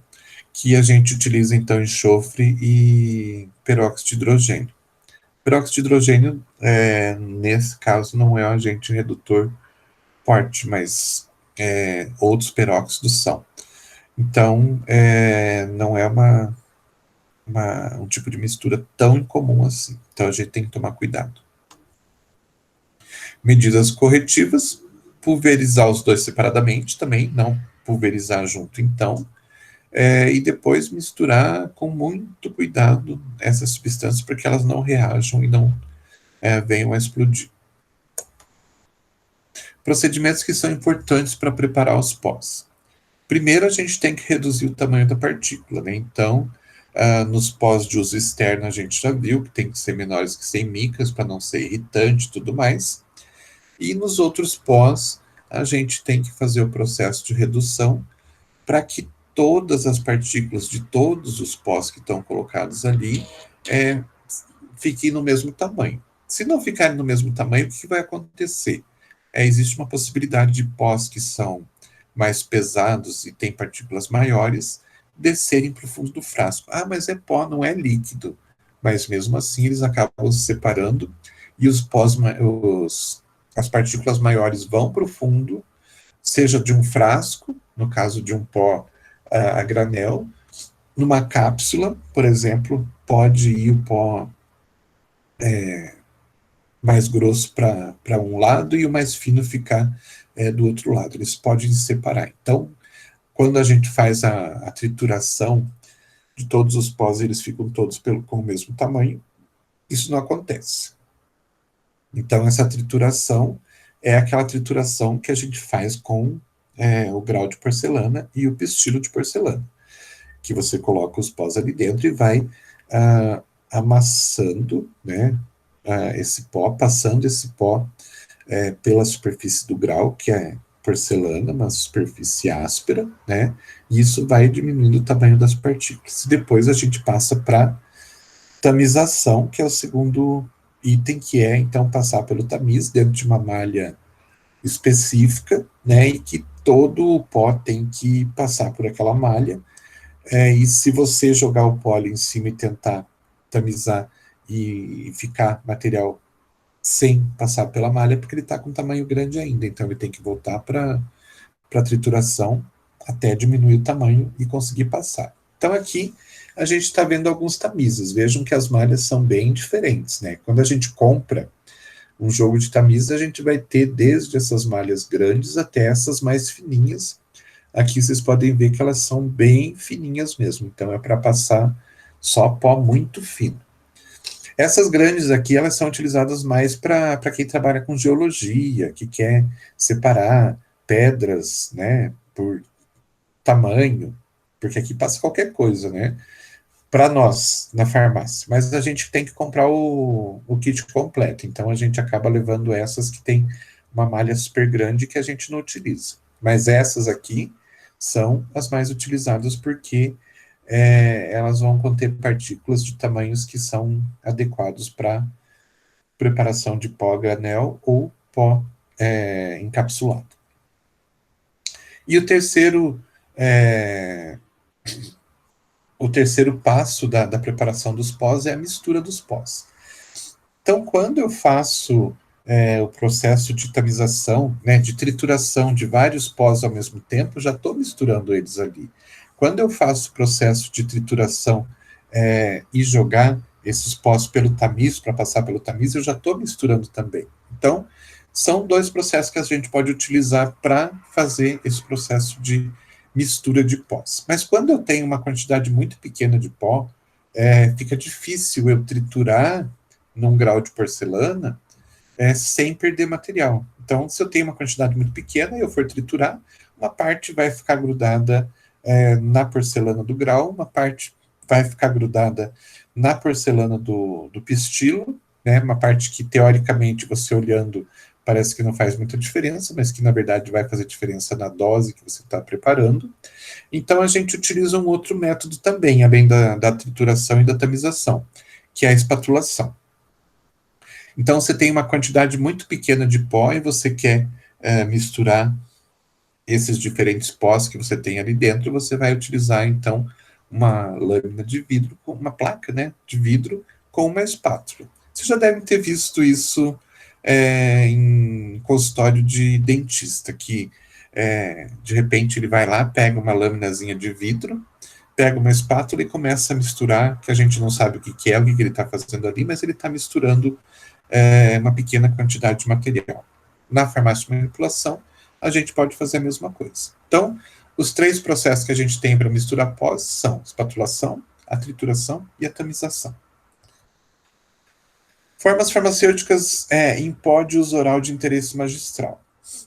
que a gente utiliza então enxofre e peróxido de hidrogênio. Peróxido de hidrogênio, nesse caso, não é um agente redutor forte, mas outros peróxidos são. Então, não é um tipo de mistura tão incomum assim. Então, a gente tem que tomar cuidado. Medidas corretivas, pulverizar os dois separadamente também, não pulverizar junto então, e depois misturar com muito cuidado essas substâncias, porque elas não reajam e não venham a explodir. Procedimentos que são importantes para preparar os pós. Primeiro, a gente tem que reduzir o tamanho da partícula, né? Então, nos pós de uso externo, a gente já viu que tem que ser menores que 100 micras para não ser irritante e tudo mais. E nos outros pós, a gente tem que fazer o processo de redução para que todas as partículas de todos os pós que estão colocados ali fiquem no mesmo tamanho. Se não ficarem no mesmo tamanho, o que vai acontecer? Existe uma possibilidade de pós que são mais pesados e têm partículas maiores descerem para o fundo do frasco. Ah, mas é pó, não é líquido. Mas mesmo assim eles acabam se separando e as partículas maiores vão para o fundo, seja de um frasco, no caso de um pó a granel, numa cápsula, por exemplo, pode ir o pó mais grosso para um lado e o mais fino ficar do outro lado. Eles podem se separar. Então, quando a gente faz a trituração de todos os pós, eles ficam todos com o mesmo tamanho. Isso não acontece. Então, essa trituração é aquela trituração que a gente faz com o grau de porcelana e o pistilo de porcelana, que você coloca os pós ali dentro e vai amassando, né, esse pó, passando esse pó pela superfície do grau, que é porcelana, uma superfície áspera, né, e isso vai diminuindo o tamanho das partículas. E depois a gente passa para tamização, que é o segundo item, que é, então, passar pelo tamiz dentro de uma malha específica, né, e que todo o pó tem que passar por aquela malha, e se você jogar o pó ali em cima e tentar tamizar e ficar material sem passar pela malha, porque ele está com tamanho grande ainda, então ele tem que voltar para trituração até diminuir o tamanho e conseguir passar. Então aqui a gente está vendo alguns tamizes, vejam que as malhas são bem diferentes, né? Quando a gente compra um jogo de tamiz, a gente vai ter desde essas malhas grandes até essas mais fininhas. Aqui vocês podem ver que elas são bem fininhas mesmo, então é para passar só pó muito fino. Essas grandes aqui, elas são utilizadas mais para quem trabalha com geologia, que quer separar pedras, né, por tamanho, porque aqui passa qualquer coisa, né, para nós, na farmácia. Mas a gente tem que comprar o kit completo, então a gente acaba levando essas que tem uma malha super grande que a gente não utiliza. Mas essas aqui são as mais utilizadas porque elas vão conter partículas de tamanhos que são adequados para preparação de pó granel ou pó encapsulado. E o terceiro passo da preparação dos pós é a mistura dos pós. Então, quando eu faço o processo de tamização, né, de trituração de vários pós ao mesmo tempo, já estou misturando eles ali. Quando eu faço o processo de trituração e jogar esses pós pelo tamiz, para passar pelo tamiz, eu já estou misturando também. Então, são dois processos que a gente pode utilizar para fazer esse processo de mistura de pós. Mas quando eu tenho uma quantidade muito pequena de pó, fica difícil eu triturar num grau de porcelana sem perder material. Então, se eu tenho uma quantidade muito pequena e eu for triturar, uma parte vai ficar grudada na porcelana do grau, uma parte vai ficar grudada na porcelana do pistilo, né, uma parte que, teoricamente, você olhando, parece que não faz muita diferença, mas que, na verdade, vai fazer diferença na dose que você está preparando. Então, a gente utiliza um outro método também, além da trituração e da tamização, que é a espatulação. Então, você tem uma quantidade muito pequena de pó e você quer misturar esses diferentes pós que você tem ali dentro, você vai utilizar, então, uma lâmina de vidro, uma placa, né, de vidro com uma espátula. Você já deve ter visto isso em consultório de dentista, que de repente ele vai lá, pega uma laminazinha de vidro, pega uma espátula e começa a misturar, que a gente não sabe o que é, o que ele está fazendo ali, mas ele está misturando uma pequena quantidade de material. Na farmácia de manipulação, a gente pode fazer a mesma coisa. Então, os 3 processos que a gente tem para misturar pós são a espatulação, a trituração e a tamização. Formas farmacêuticas em pó de uso oral de interesse magistral.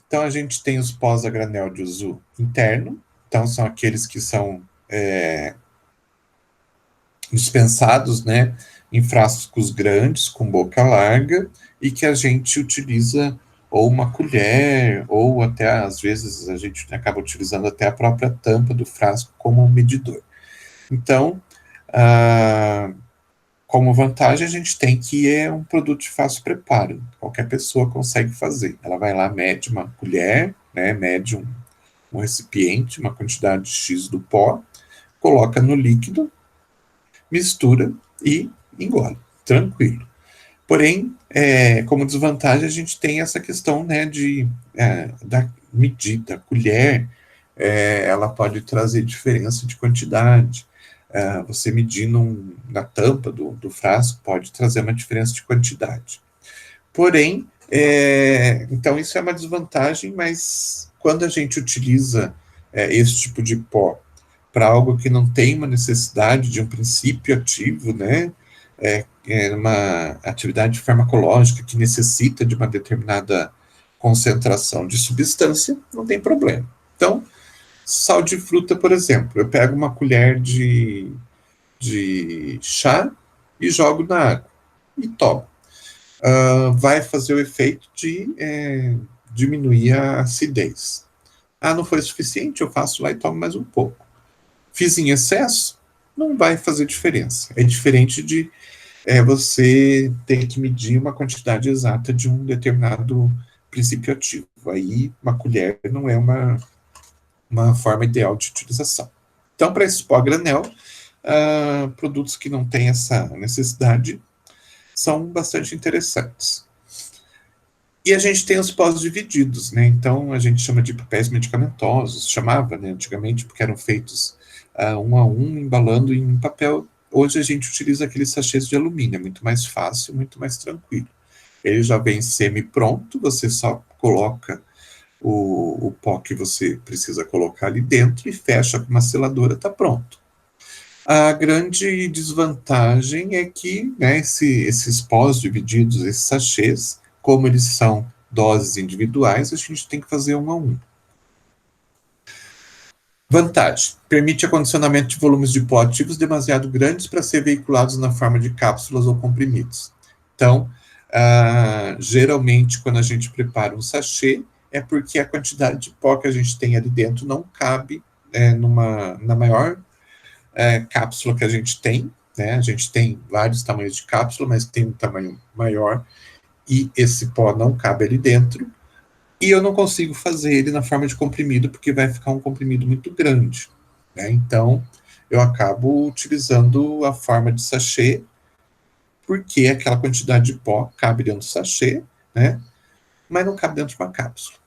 Então, a gente tem os pós a granel de uso interno, então são aqueles que são dispensados, né, em frascos grandes, com boca larga, e que a gente utiliza ou uma colher, ou até, às vezes, a gente acaba utilizando até a própria tampa do frasco como um medidor. Então, como vantagem, a gente tem que é um produto de fácil preparo. Qualquer pessoa consegue fazer. Ela vai lá, mede uma colher, né, mede um recipiente, uma quantidade X do pó, coloca no líquido, mistura e engole. Tranquilo. Porém, como desvantagem, a gente tem essa questão, né, da medida. A colher, ela pode trazer diferença de quantidade. Você medir na tampa do frasco pode trazer uma diferença de quantidade. Porém, então isso é uma desvantagem, mas quando a gente utiliza esse tipo de pó para algo que não tem uma necessidade de um princípio ativo, né, uma atividade farmacológica que necessita de uma determinada concentração de substância, não tem problema. Então, sal de fruta, por exemplo, eu pego uma colher de chá e jogo na água e tomo. Vai fazer o efeito de diminuir a acidez. Não foi suficiente, eu faço lá e tomo mais um pouco. Fiz em excesso, não vai fazer diferença. É diferente de você ter que medir uma quantidade exata de um determinado princípio ativo. Aí, uma colher não é uma forma ideal de utilização. Então, para esse pó granel, produtos que não têm essa necessidade são bastante interessantes. E a gente tem os pós divididos, né? Então, a gente chama de papéis medicamentosos, chamava, né, antigamente, porque eram feitos um a um, embalando em papel. Hoje a gente utiliza aqueles sachês de alumínio, é muito mais fácil, muito mais tranquilo. Ele já vem semi-pronto, você só coloca o pó que você precisa colocar ali dentro e fecha com uma seladora, está pronto. A grande desvantagem é que, né, esses pós divididos, esses sachês, como eles são doses individuais, a gente tem que fazer um a um. Vantagem: permite acondicionamento de volumes de pó ativos demasiado grandes para ser veiculados na forma de cápsulas ou comprimidos. Então, geralmente, quando a gente prepara um sachê, é porque a quantidade de pó que a gente tem ali dentro não cabe na maior cápsula que a gente tem, né? A gente tem vários tamanhos de cápsula, mas tem um tamanho maior, e esse pó não cabe ali dentro, e eu não consigo fazer ele na forma de comprimido, porque vai ficar um comprimido muito grande, né? Então, eu acabo utilizando a forma de sachê, porque aquela quantidade de pó cabe dentro do sachê, né? Mas não cabe dentro de uma cápsula.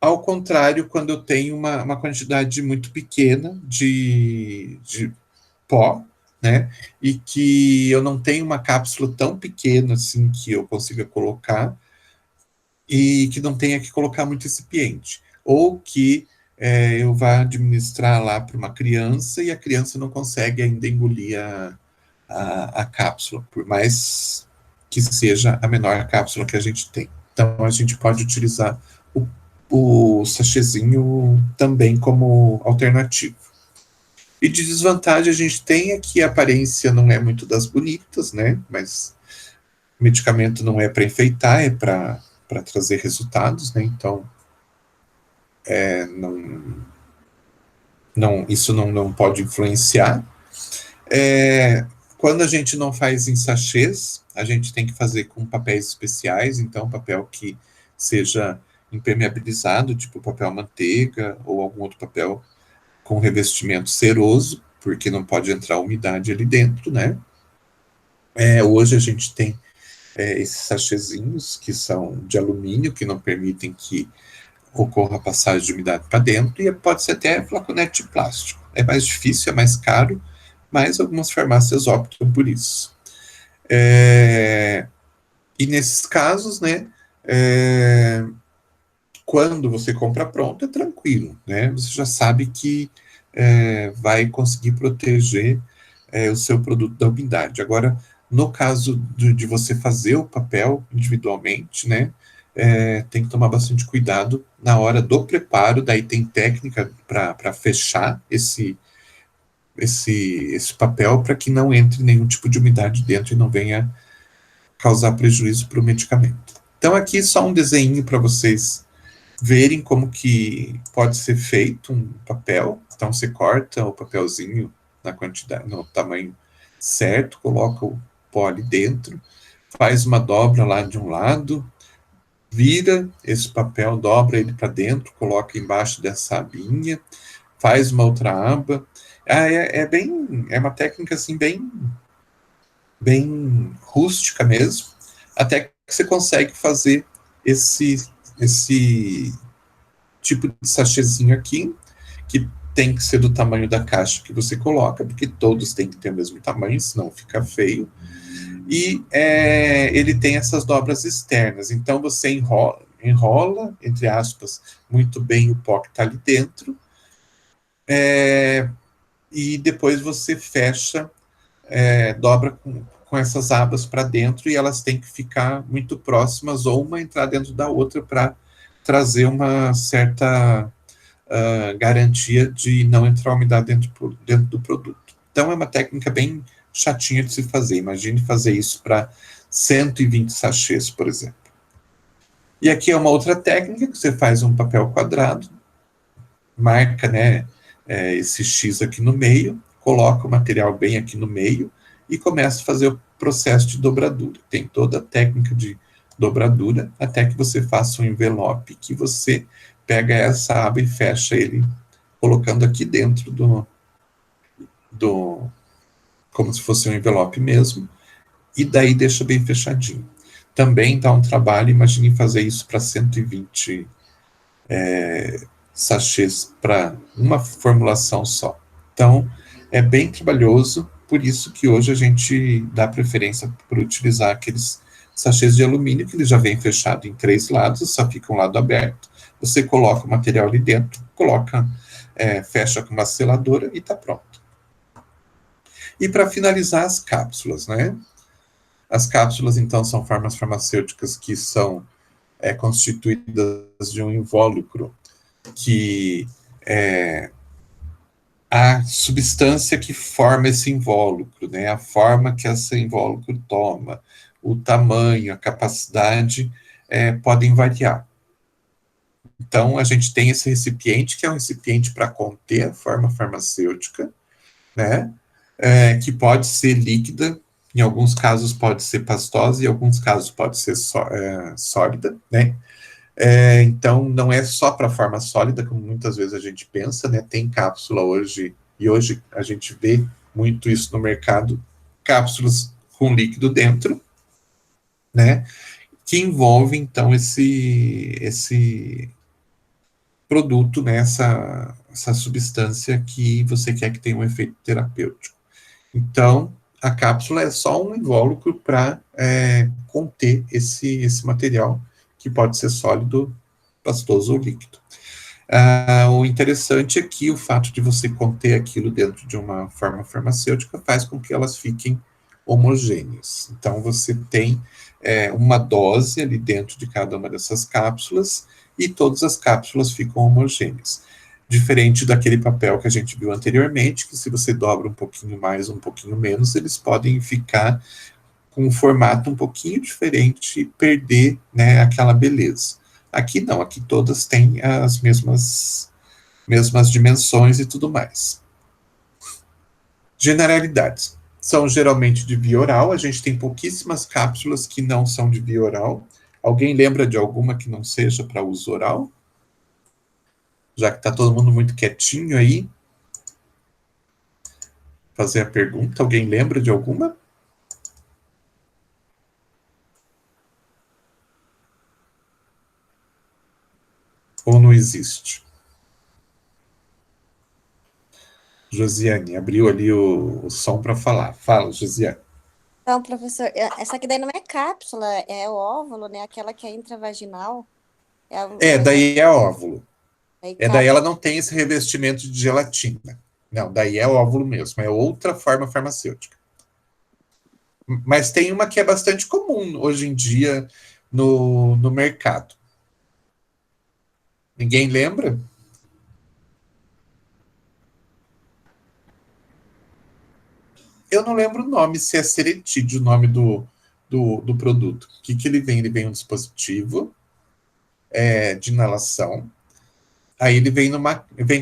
Ao contrário, quando eu tenho uma quantidade muito pequena de pó, né, e que eu não tenho uma cápsula tão pequena assim que eu consiga colocar, e que não tenha que colocar muito recipiente, ou que eu vá administrar lá para uma criança e a criança não consegue ainda engolir a cápsula, por mais que seja a menor cápsula que a gente tem. Então, a gente pode utilizar o sachêzinho também como alternativo. E de desvantagem a gente tem é que a aparência não é muito das bonitas, né? Mas o medicamento não é para enfeitar, é para trazer resultados, né? Então, isso não pode influenciar. Quando a gente não faz em sachês, a gente tem que fazer com papéis especiais, então papel que seja impermeabilizado, tipo papel manteiga ou algum outro papel com revestimento ceroso, porque não pode entrar umidade ali dentro, né? Hoje a gente tem esses sachêzinhos que são de alumínio, que não permitem que ocorra a passagem de umidade para dentro, e pode ser até flaconete de plástico. É mais difícil, é mais caro, mas algumas farmácias optam por isso. E nesses casos, né, quando você compra pronto, é tranquilo, né? Você já sabe que vai conseguir proteger o seu produto da umidade. Agora, no caso de você fazer o papel individualmente, né, tem que tomar bastante cuidado na hora do preparo, daí tem técnica para fechar esse papel para que não entre nenhum tipo de umidade dentro e não venha causar prejuízo para o medicamento. Então aqui só um desenho para vocês verem como que pode ser feito um papel. Então você corta o papelzinho na quantidade, no tamanho certo, coloca o pó ali dentro, faz uma dobra lá de um lado, vira esse papel, dobra ele para dentro, coloca embaixo dessa abinha, faz uma outra aba. É uma técnica assim bem rústica mesmo, até que você consegue fazer esse tipo de sachêzinho aqui, que tem que ser do tamanho da caixa que você coloca, porque todos têm que ter o mesmo tamanho, senão fica feio. E ele tem essas dobras externas, então você enrola, entre aspas, muito bem o pó que está ali dentro, e depois você fecha, dobra com essas abas para dentro, e elas têm que ficar muito próximas, ou uma entrar dentro da outra, para trazer uma certa garantia de não entrar umidade dentro do produto. Então é uma técnica bem chatinha de se fazer. Imagine fazer isso para 120 sachês, por exemplo. E aqui é uma outra técnica, que você faz um papel quadrado, marca, né, esse X aqui no meio, coloca o material bem aqui no meio e começa a fazer o processo de dobradura. Tem toda a técnica de dobradura até que você faça um envelope, que você pega essa aba e fecha ele, colocando aqui dentro como se fosse um envelope mesmo, e daí deixa bem fechadinho. Também dá um trabalho, imagine fazer isso para 120 sachês para uma formulação só. Então, é bem trabalhoso, por isso que hoje a gente dá preferência por utilizar aqueles sachês de alumínio, que ele já vem fechado em 3 lados, só fica um lado aberto. Você coloca o material ali dentro, fecha com uma seladora e está pronto. E para finalizar, as cápsulas, né? As cápsulas, então, são formas farmacêuticas que são constituídas de um invólucro que a substância que forma esse invólucro, né, a forma que esse invólucro toma, o tamanho, a capacidade, podem variar. Então, a gente tem esse recipiente, que é um recipiente para conter a forma farmacêutica, né, que pode ser líquida, em alguns casos pode ser pastosa, em alguns casos pode ser sólida, né. Então, não é só para forma sólida, como muitas vezes a gente pensa, né? Tem cápsula hoje, e hoje a gente vê muito isso no mercado, cápsulas com líquido dentro, né? Que envolve, então, esse produto, né? Essa substância que você quer que tenha um efeito terapêutico. Então, a cápsula é só um invólucro para conter esse material, que pode ser sólido, pastoso ou líquido. O interessante é que o fato de você conter aquilo dentro de uma forma farmacêutica faz com que elas fiquem homogêneas. Então, você tem uma dose ali dentro de cada uma dessas cápsulas, e todas as cápsulas ficam homogêneas. Diferente daquele papel que a gente viu anteriormente, que se você dobra um pouquinho mais, um pouquinho menos, eles podem ficar com um formato um pouquinho diferente e perder, né, aquela beleza. Aqui não, aqui todas têm as mesmas dimensões e tudo mais. Generalidades. são geralmente de via oral, a gente tem pouquíssimas cápsulas que não são de via oral. Alguém lembra de alguma que não seja para uso oral? Já que está todo mundo muito quietinho aí, fazer a pergunta, alguém lembra de alguma? Ou não existe? Josiane, abriu ali o som para falar. Fala, Josiane. Então, professor, essa aqui daí não é cápsula, é o óvulo, né? Aquela que é intravaginal. É, Essa daí é óvulo. daí É, daí cápsula. ela não tem esse revestimento de gelatina. Não, daí é óvulo mesmo, é outra forma farmacêutica. Mas tem uma que é bastante comum hoje em dia no mercado. Ninguém lembra? Eu não lembro o nome, se é Seretide o nome do produto. O que, que ele vem? Ele vem um dispositivo de inalação. Aí ele vem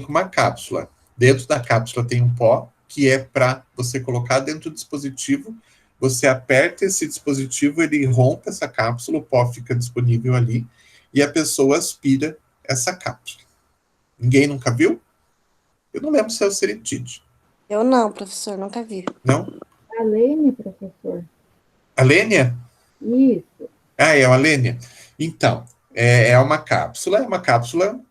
com uma cápsula. Dentro da cápsula tem um pó que é para você colocar dentro do dispositivo. Você aperta esse dispositivo, ele rompe essa cápsula, o pó fica disponível ali e a pessoa aspira essa cápsula. Ninguém nunca viu? Eu não lembro se é o Seretide. Eu não, professor, nunca vi. Não? A Lene, professor. A Lênia? Isso. Ah, é a Lênia. Então, é uma cápsula,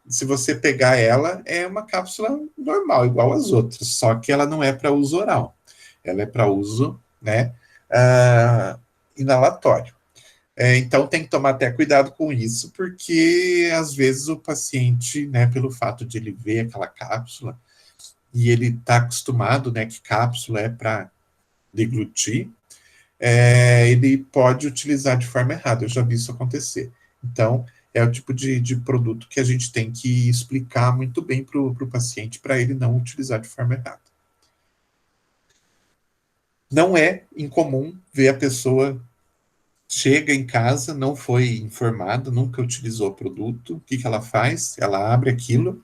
se você pegar ela, é uma cápsula normal, igual as outras, só que ela não é para uso oral. Ela é para uso, né, inalatório. Então tem que tomar até cuidado com isso, porque às vezes o paciente, né, pelo fato de ele ver aquela cápsula e ele está acostumado, né, que cápsula é para deglutir, ele pode utilizar de forma errada. Eu já vi isso acontecer. Então, é o tipo de produto que a gente tem que explicar muito bem para o paciente, para ele não utilizar de forma errada. Não é incomum ver a pessoa chega em casa, não foi informada, nunca utilizou o produto, o que, que ela faz? Ela abre aquilo,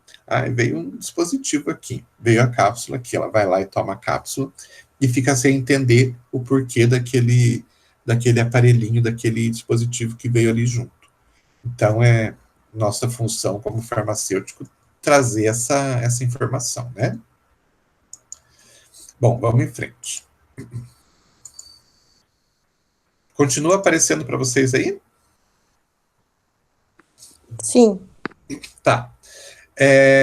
veio um dispositivo aqui, veio a cápsula aqui, ela vai lá e toma a cápsula e fica sem entender o porquê daquele aparelhinho, daquele dispositivo que veio ali junto. Então, é nossa função como farmacêutico trazer essa informação, né? Bom, vamos em frente. Continua aparecendo para vocês aí? Sim. Tá.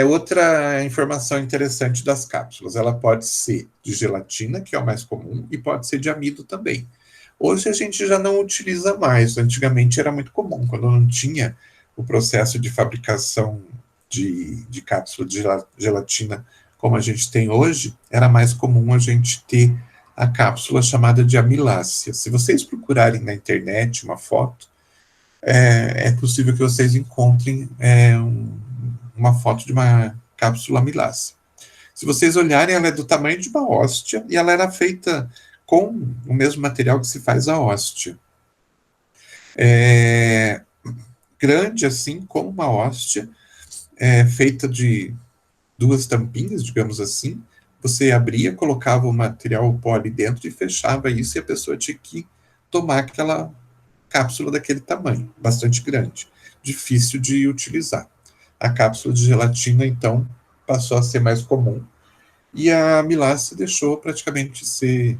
Outra informação interessante das cápsulas, ela pode ser de gelatina, que é o mais comum, e pode ser de amido também. Hoje a gente já não utiliza mais, antigamente era muito comum, quando não tinha o processo de fabricação de cápsula de gelatina como a gente tem hoje, era mais comum a gente ter a cápsula chamada de amilácea. Se vocês procurarem na internet uma foto, é possível que vocês encontrem uma foto de uma cápsula amilácea. Se vocês olharem, ela é do tamanho de uma hóstia e ela era feita com o mesmo material que se faz a hóstia. Grande assim, como uma hóstia, feita de duas tampinhas, digamos assim. Você abria, colocava o material o pó ali dentro e fechava isso e a pessoa tinha que tomar aquela cápsula daquele tamanho, bastante grande, difícil de utilizar. A cápsula de gelatina, então, passou a ser mais comum e a amilácea deixou praticamente de ser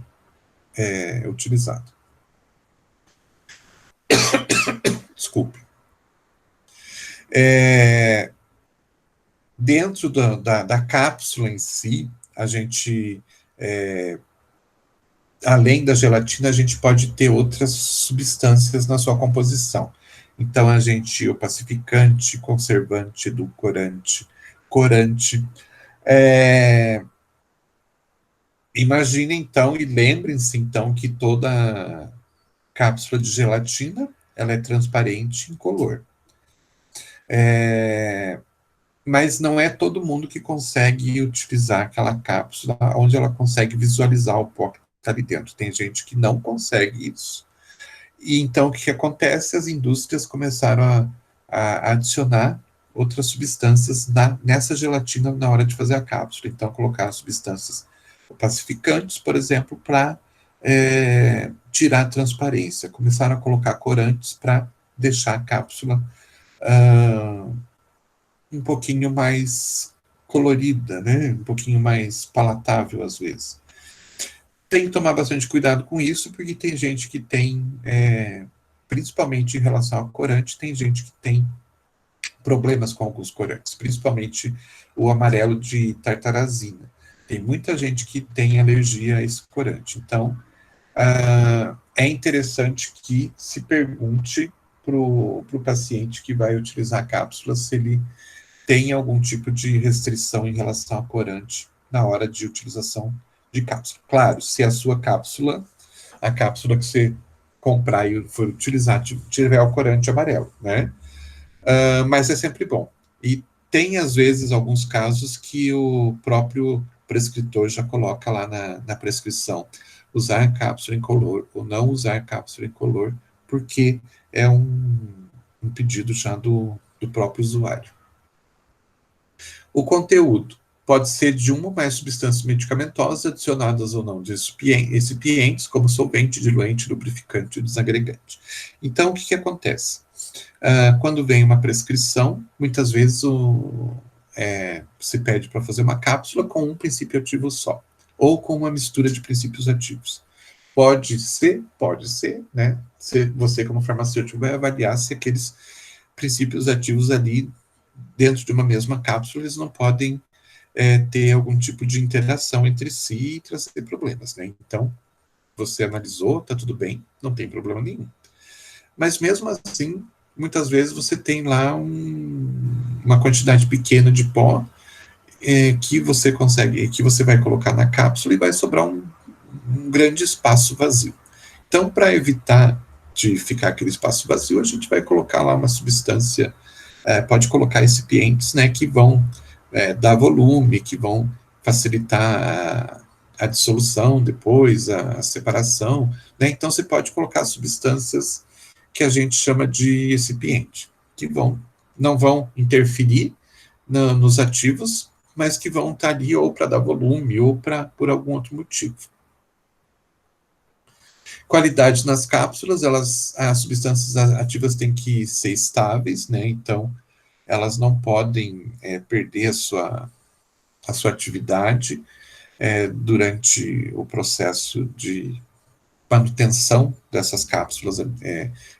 utilizada. Desculpe. Dentro da cápsula em si, a gente, além da gelatina, a gente pode ter outras substâncias na sua composição. Então, o pacificante, conservante, edulcorante, corante. Imagine então e lembrem-se então que toda cápsula de gelatina ela é transparente, incolor. Mas não é todo mundo que consegue utilizar aquela cápsula onde ela consegue visualizar o pó que está ali dentro. Tem gente que não consegue isso. E então o que acontece? As indústrias começaram a adicionar outras substâncias nessa gelatina na hora de fazer a cápsula. Então colocaram substâncias pacificantes, por exemplo, para tirar a transparência, começaram a colocar corantes para deixar a cápsula um pouquinho mais colorida, né? Um pouquinho mais palatável às vezes. Tem que tomar bastante cuidado com isso, porque tem gente que tem, principalmente em relação ao corante, tem gente que tem problemas com alguns corantes, principalmente o amarelo de tartarazina. Tem muita gente que tem alergia a esse corante. Então, é interessante que se pergunte para o paciente que vai utilizar a cápsula se ele tem algum tipo de restrição em relação ao corante na hora de utilização de cápsula. Claro, se a sua cápsula, a cápsula que você comprar e for utilizar, tiver o corante amarelo, né? Mas é sempre bom. E tem, às vezes, alguns casos que o próprio prescritor já coloca lá na prescrição, usar cápsula incolor ou não usar cápsula incolor, porque é um pedido já do próprio usuário. O conteúdo pode ser de uma ou mais substâncias medicamentosas adicionadas ou não de recipientes, como solvente, diluente, lubrificante e desagregante. Então, o que acontece? Quando vem uma prescrição, muitas vezes se pede para fazer uma cápsula com um princípio ativo só, ou com uma mistura de princípios ativos. Pode ser, né? Você, como farmacêutico, vai avaliar se aqueles princípios ativos ali, dentro de uma mesma cápsula, eles não podem ter algum tipo de interação entre si e trazer problemas, né? Então, você analisou, tá tudo bem, não tem problema nenhum. Mas mesmo assim, muitas vezes você tem lá uma quantidade pequena de pó que você consegue, que você vai colocar na cápsula e vai sobrar um grande espaço vazio. Então, para evitar de ficar aquele espaço vazio, a gente vai colocar lá uma substância, pode colocar recipientes, né, que vão dar volume, que vão facilitar a dissolução depois, a separação, né? Então você pode colocar substâncias que a gente chama de recipiente, que não vão interferir nos ativos, mas que vão estar ali ou para dar volume ou por algum outro motivo. Qualidade nas cápsulas, as substâncias ativas têm que ser estáveis, né? Então, elas não podem perder a sua atividade durante o processo de manutenção dessas cápsulas,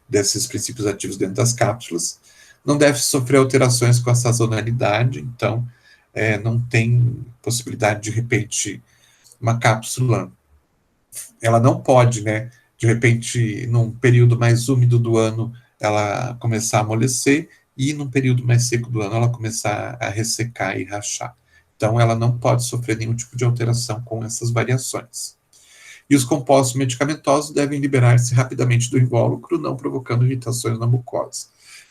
desses princípios ativos dentro das cápsulas. Não deve sofrer alterações com a sazonalidade, então não tem possibilidade de repente uma cápsula, ela não pode, né, de repente, num período mais úmido do ano, ela começar a amolecer, e num período mais seco do ano, ela começar a ressecar e rachar. Então, ela não pode sofrer nenhum tipo de alteração com essas variações. E os compostos medicamentosos devem liberar-se rapidamente do invólucro, não provocando irritações na mucosa.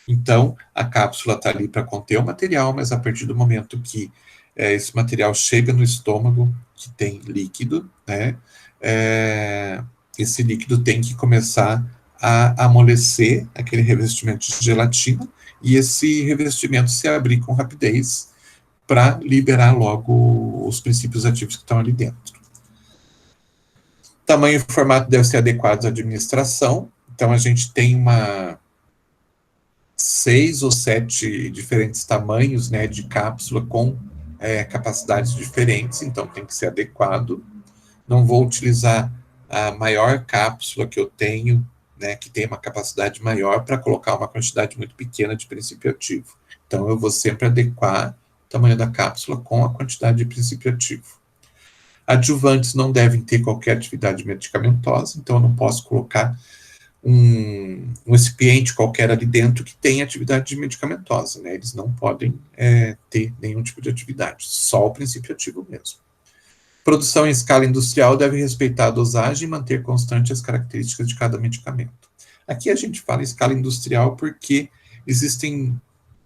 Então, a cápsula está ali para conter o material, mas a partir do momento que esse material chega no estômago, que tem líquido, né, esse líquido tem que começar a amolecer aquele revestimento de gelatina, e esse revestimento se abrir com rapidez para liberar logo os princípios ativos que estão ali dentro. Tamanho e formato devem ser adequados à administração. Então, a gente tem 6 ou 7 diferentes tamanhos, né, de cápsula com capacidades diferentes, então tem que ser adequado. Não vou utilizar a maior cápsula que eu tenho, né, que tem uma capacidade maior, para colocar uma quantidade muito pequena de princípio ativo. Então, eu vou sempre adequar o tamanho da cápsula com a quantidade de princípio ativo. Adjuvantes não devem ter qualquer atividade medicamentosa, então eu não posso colocar um recipiente qualquer ali dentro que tenha atividade medicamentosa, né? Eles não podem ter nenhum tipo de atividade, só o princípio ativo mesmo. Produção em escala industrial deve respeitar a dosagem e manter constante as características de cada medicamento. Aqui a gente fala em escala industrial porque existem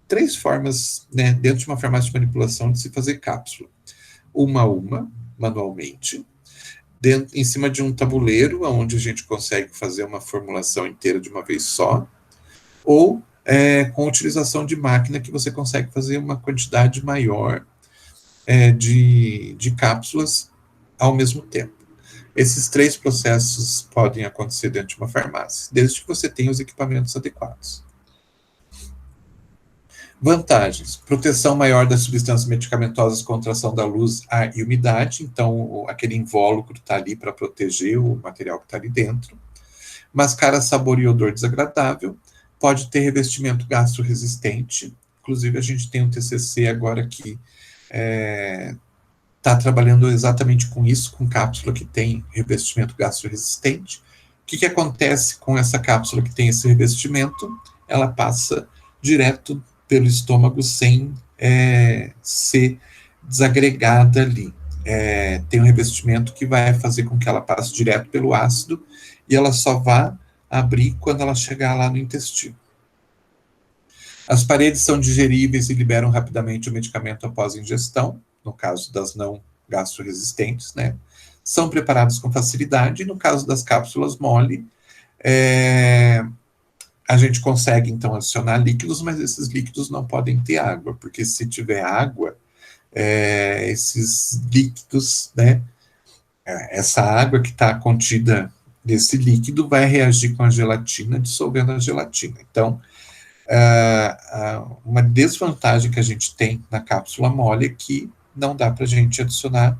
3 formas, né, dentro de uma farmácia de manipulação, de se fazer cápsula. Uma a uma, manualmente, em cima de um tabuleiro, onde a gente consegue fazer uma formulação inteira de uma vez só, ou com a utilização de máquina, que você consegue fazer uma quantidade maior de cápsulas ao mesmo tempo. Esses 3 processos podem acontecer dentro de uma farmácia, desde que você tenha os equipamentos adequados. Vantagens: proteção maior das substâncias medicamentosas contra a ação da luz, ar e umidade, então aquele invólucro está ali para proteger o material que está ali dentro. Mascara sabor e odor desagradável, pode ter revestimento gastro-resistente, inclusive a gente tem um TCC agora que está trabalhando exatamente com isso, com cápsula que tem revestimento gastro-resistente. O que acontece com essa cápsula que tem esse revestimento? Ela passa direto pelo estômago sem ser desagregada ali. Tem um revestimento que vai fazer com que ela passe direto pelo ácido e ela só vai abrir quando ela chegar lá no intestino. As paredes são digeríveis e liberam rapidamente o medicamento após ingestão, no caso das não gastroresistentes, né? São preparados com facilidade, e no caso das cápsulas mole, a gente consegue, então, adicionar líquidos, mas esses líquidos não podem ter água, porque se tiver água, esses líquidos, né, essa água que está contida nesse líquido vai reagir com a gelatina, dissolvendo a gelatina. Então, uma desvantagem que a gente tem na cápsula mole é que não dá para a gente adicionar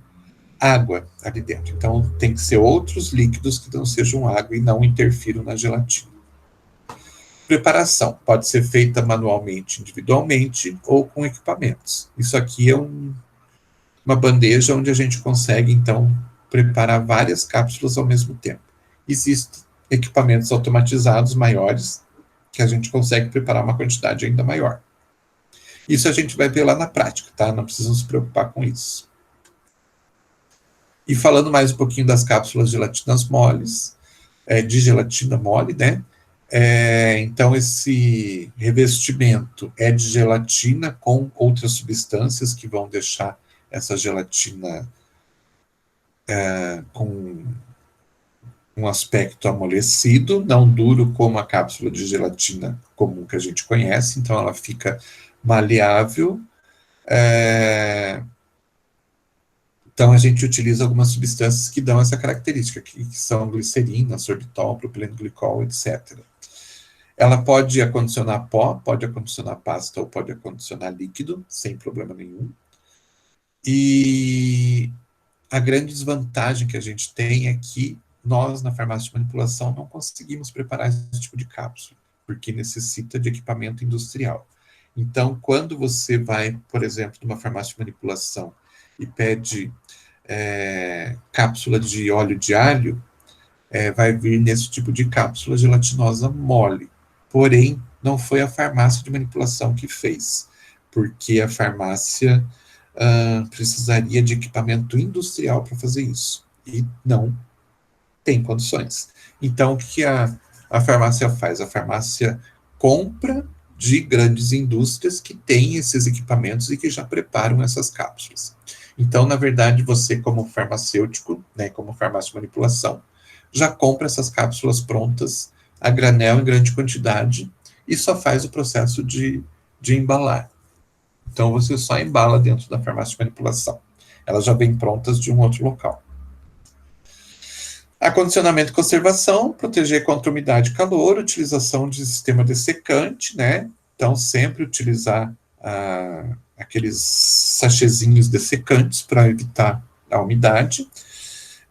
água ali dentro. Então, tem que ser outros líquidos que não sejam água e não interfiram na gelatina. Preparação pode ser feita manualmente, individualmente ou com equipamentos. Isso aqui é uma bandeja onde a gente consegue, então, preparar várias cápsulas ao mesmo tempo. Existem equipamentos automatizados maiores que a gente consegue preparar uma quantidade ainda maior. Isso a gente vai ver lá na prática, tá? Não precisam se preocupar com isso. E falando mais um pouquinho das cápsulas de gelatinas moles, de gelatina mole, né? Então, esse revestimento é de gelatina com outras substâncias que vão deixar essa gelatina com um aspecto amolecido, não duro como a cápsula de gelatina comum que a gente conhece, então ela fica maleável. Então a gente utiliza algumas substâncias que dão essa característica, que são glicerina, sorbitol, propileno glicol, etc. Ela pode acondicionar pó, pode acondicionar pasta ou pode acondicionar líquido, sem problema nenhum. E a grande desvantagem que a gente tem é que nós, na farmácia de manipulação, não conseguimos preparar esse tipo de cápsula, porque necessita de equipamento industrial. Então, quando você vai, por exemplo, numa farmácia de manipulação e pede cápsula de óleo de alho, vai vir nesse tipo de cápsula gelatinosa mole. Porém, não foi a farmácia de manipulação que fez, porque a farmácia precisaria de equipamento industrial para fazer isso, e não tem condições. Então, o que a farmácia faz? A farmácia compra de grandes indústrias que têm esses equipamentos e que já preparam essas cápsulas. Então, na verdade, você, como farmacêutico, né, como farmácia de manipulação, já compra essas cápsulas prontas a granel em grande quantidade e só faz o processo de embalar. Então, você só embala dentro da farmácia de manipulação. Elas já vêm prontas de um outro local. Acondicionamento e conservação, proteger contra umidade e calor, utilização de sistema dessecante, né? Então, sempre utilizar aqueles sachezinhos dessecantes para evitar a umidade.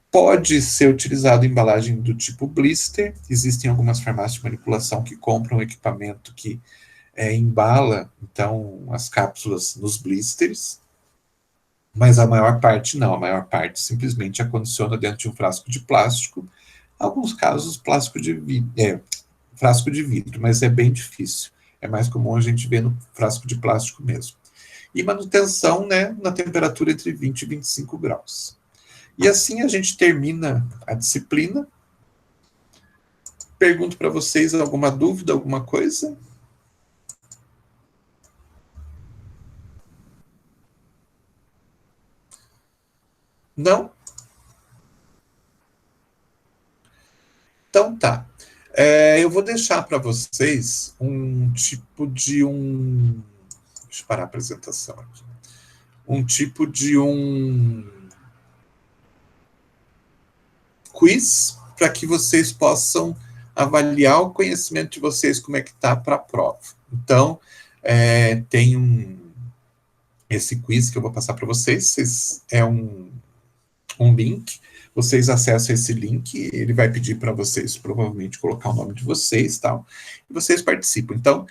Pode ser utilizado embalagem do tipo blister. Existem algumas farmácias de manipulação que compram equipamento que embala, então, as cápsulas nos blisters. Mas a maior parte não, a maior parte simplesmente acondiciona dentro de um frasco de plástico, alguns casos frasco de vidro, mas é bem difícil, é mais comum a gente ver no frasco de plástico mesmo. E manutenção, né, na temperatura entre 20 e 25 graus. E assim a gente termina a disciplina. Pergunto para vocês alguma dúvida, alguma coisa? Não? Então tá. Eu vou deixar para vocês um tipo de Deixa eu parar a apresentação aqui. Um tipo de quiz para que vocês possam avaliar o conhecimento de vocês, como é que está para a prova. Então, tem esse quiz que eu vou passar para vocês, é um link, vocês acessam esse link, ele vai pedir para vocês, provavelmente, colocar o nome de vocês e tal, e vocês participam. Então,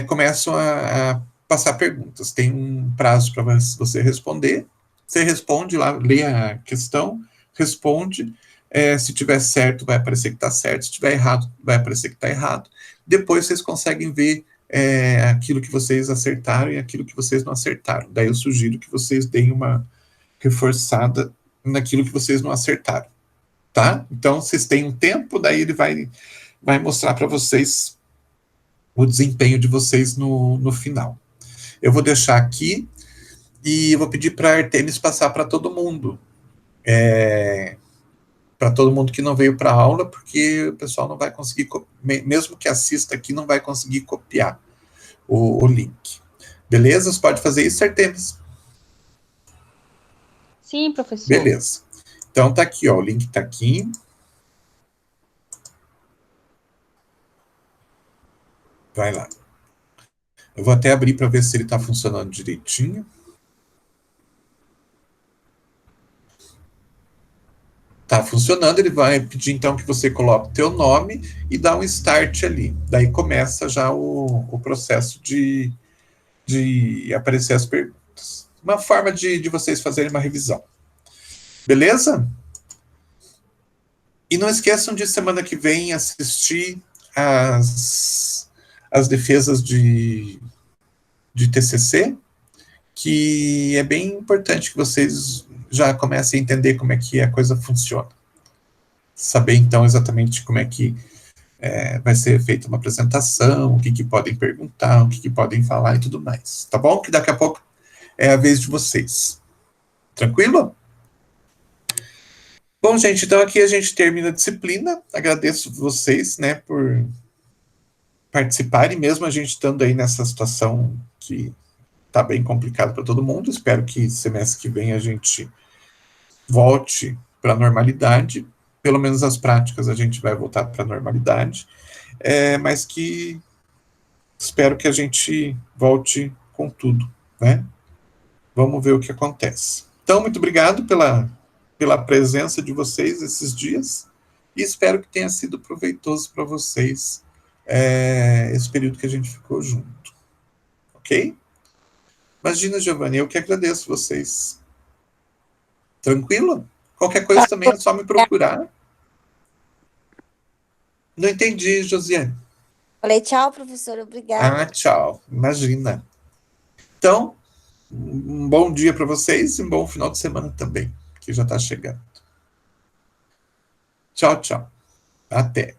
começam a passar perguntas. Tem um prazo para você responder, você responde lá, lê a questão, responde, se tiver certo, vai aparecer que está certo, se tiver errado, vai aparecer que está errado. Depois vocês conseguem ver aquilo que vocês acertaram e aquilo que vocês não acertaram. Daí eu sugiro que vocês deem uma reforçada naquilo que vocês não acertaram, tá? Então, vocês têm um tempo, daí ele vai mostrar para vocês o desempenho de vocês no final. Eu vou deixar aqui e eu vou pedir para a Artemis passar para todo mundo. Para todo mundo que não veio para a aula, porque o pessoal não vai conseguir, mesmo que assista aqui, não vai conseguir copiar o link. Beleza? Você pode fazer isso, Artemis? Sim, professor. Beleza. Então, tá aqui, ó, o link tá aqui. Vai lá. Eu vou até abrir para ver se ele está funcionando direitinho. Tá funcionando, ele vai pedir então que você coloque o teu nome e dá um start ali. Daí começa já o processo de aparecer as perguntas. Uma forma de vocês fazerem uma revisão. Beleza? E não esqueçam de semana que vem assistir as defesas de TCC, que é bem importante que vocês já comecem a entender como é que a coisa funciona. Saber, então, exatamente como é que vai ser feita uma apresentação, o que podem perguntar, o que podem falar e tudo mais. Tá bom? Que daqui a pouco é a vez de vocês. Tranquilo? Bom, gente, então aqui a gente termina a disciplina. Agradeço vocês, né, por participarem, mesmo a gente estando aí nessa situação que está bem complicado para todo mundo. Espero que semestre que vem a gente volte para a normalidade. Pelo menos as práticas a gente vai voltar para a normalidade. Mas que espero que a gente volte com tudo, né? Vamos ver o que acontece. Então, muito obrigado pela presença de vocês esses dias e espero que tenha sido proveitoso para vocês esse período que a gente ficou junto. Ok? Imagina, Giovanni, eu que agradeço vocês. Tranquilo? Qualquer coisa também é só me procurar. Não entendi, Josiane. Falei tchau, professor, obrigada. Tchau. Imagina. Então, um bom dia para vocês e um bom final de semana também, que já está chegando. Tchau, tchau. Até.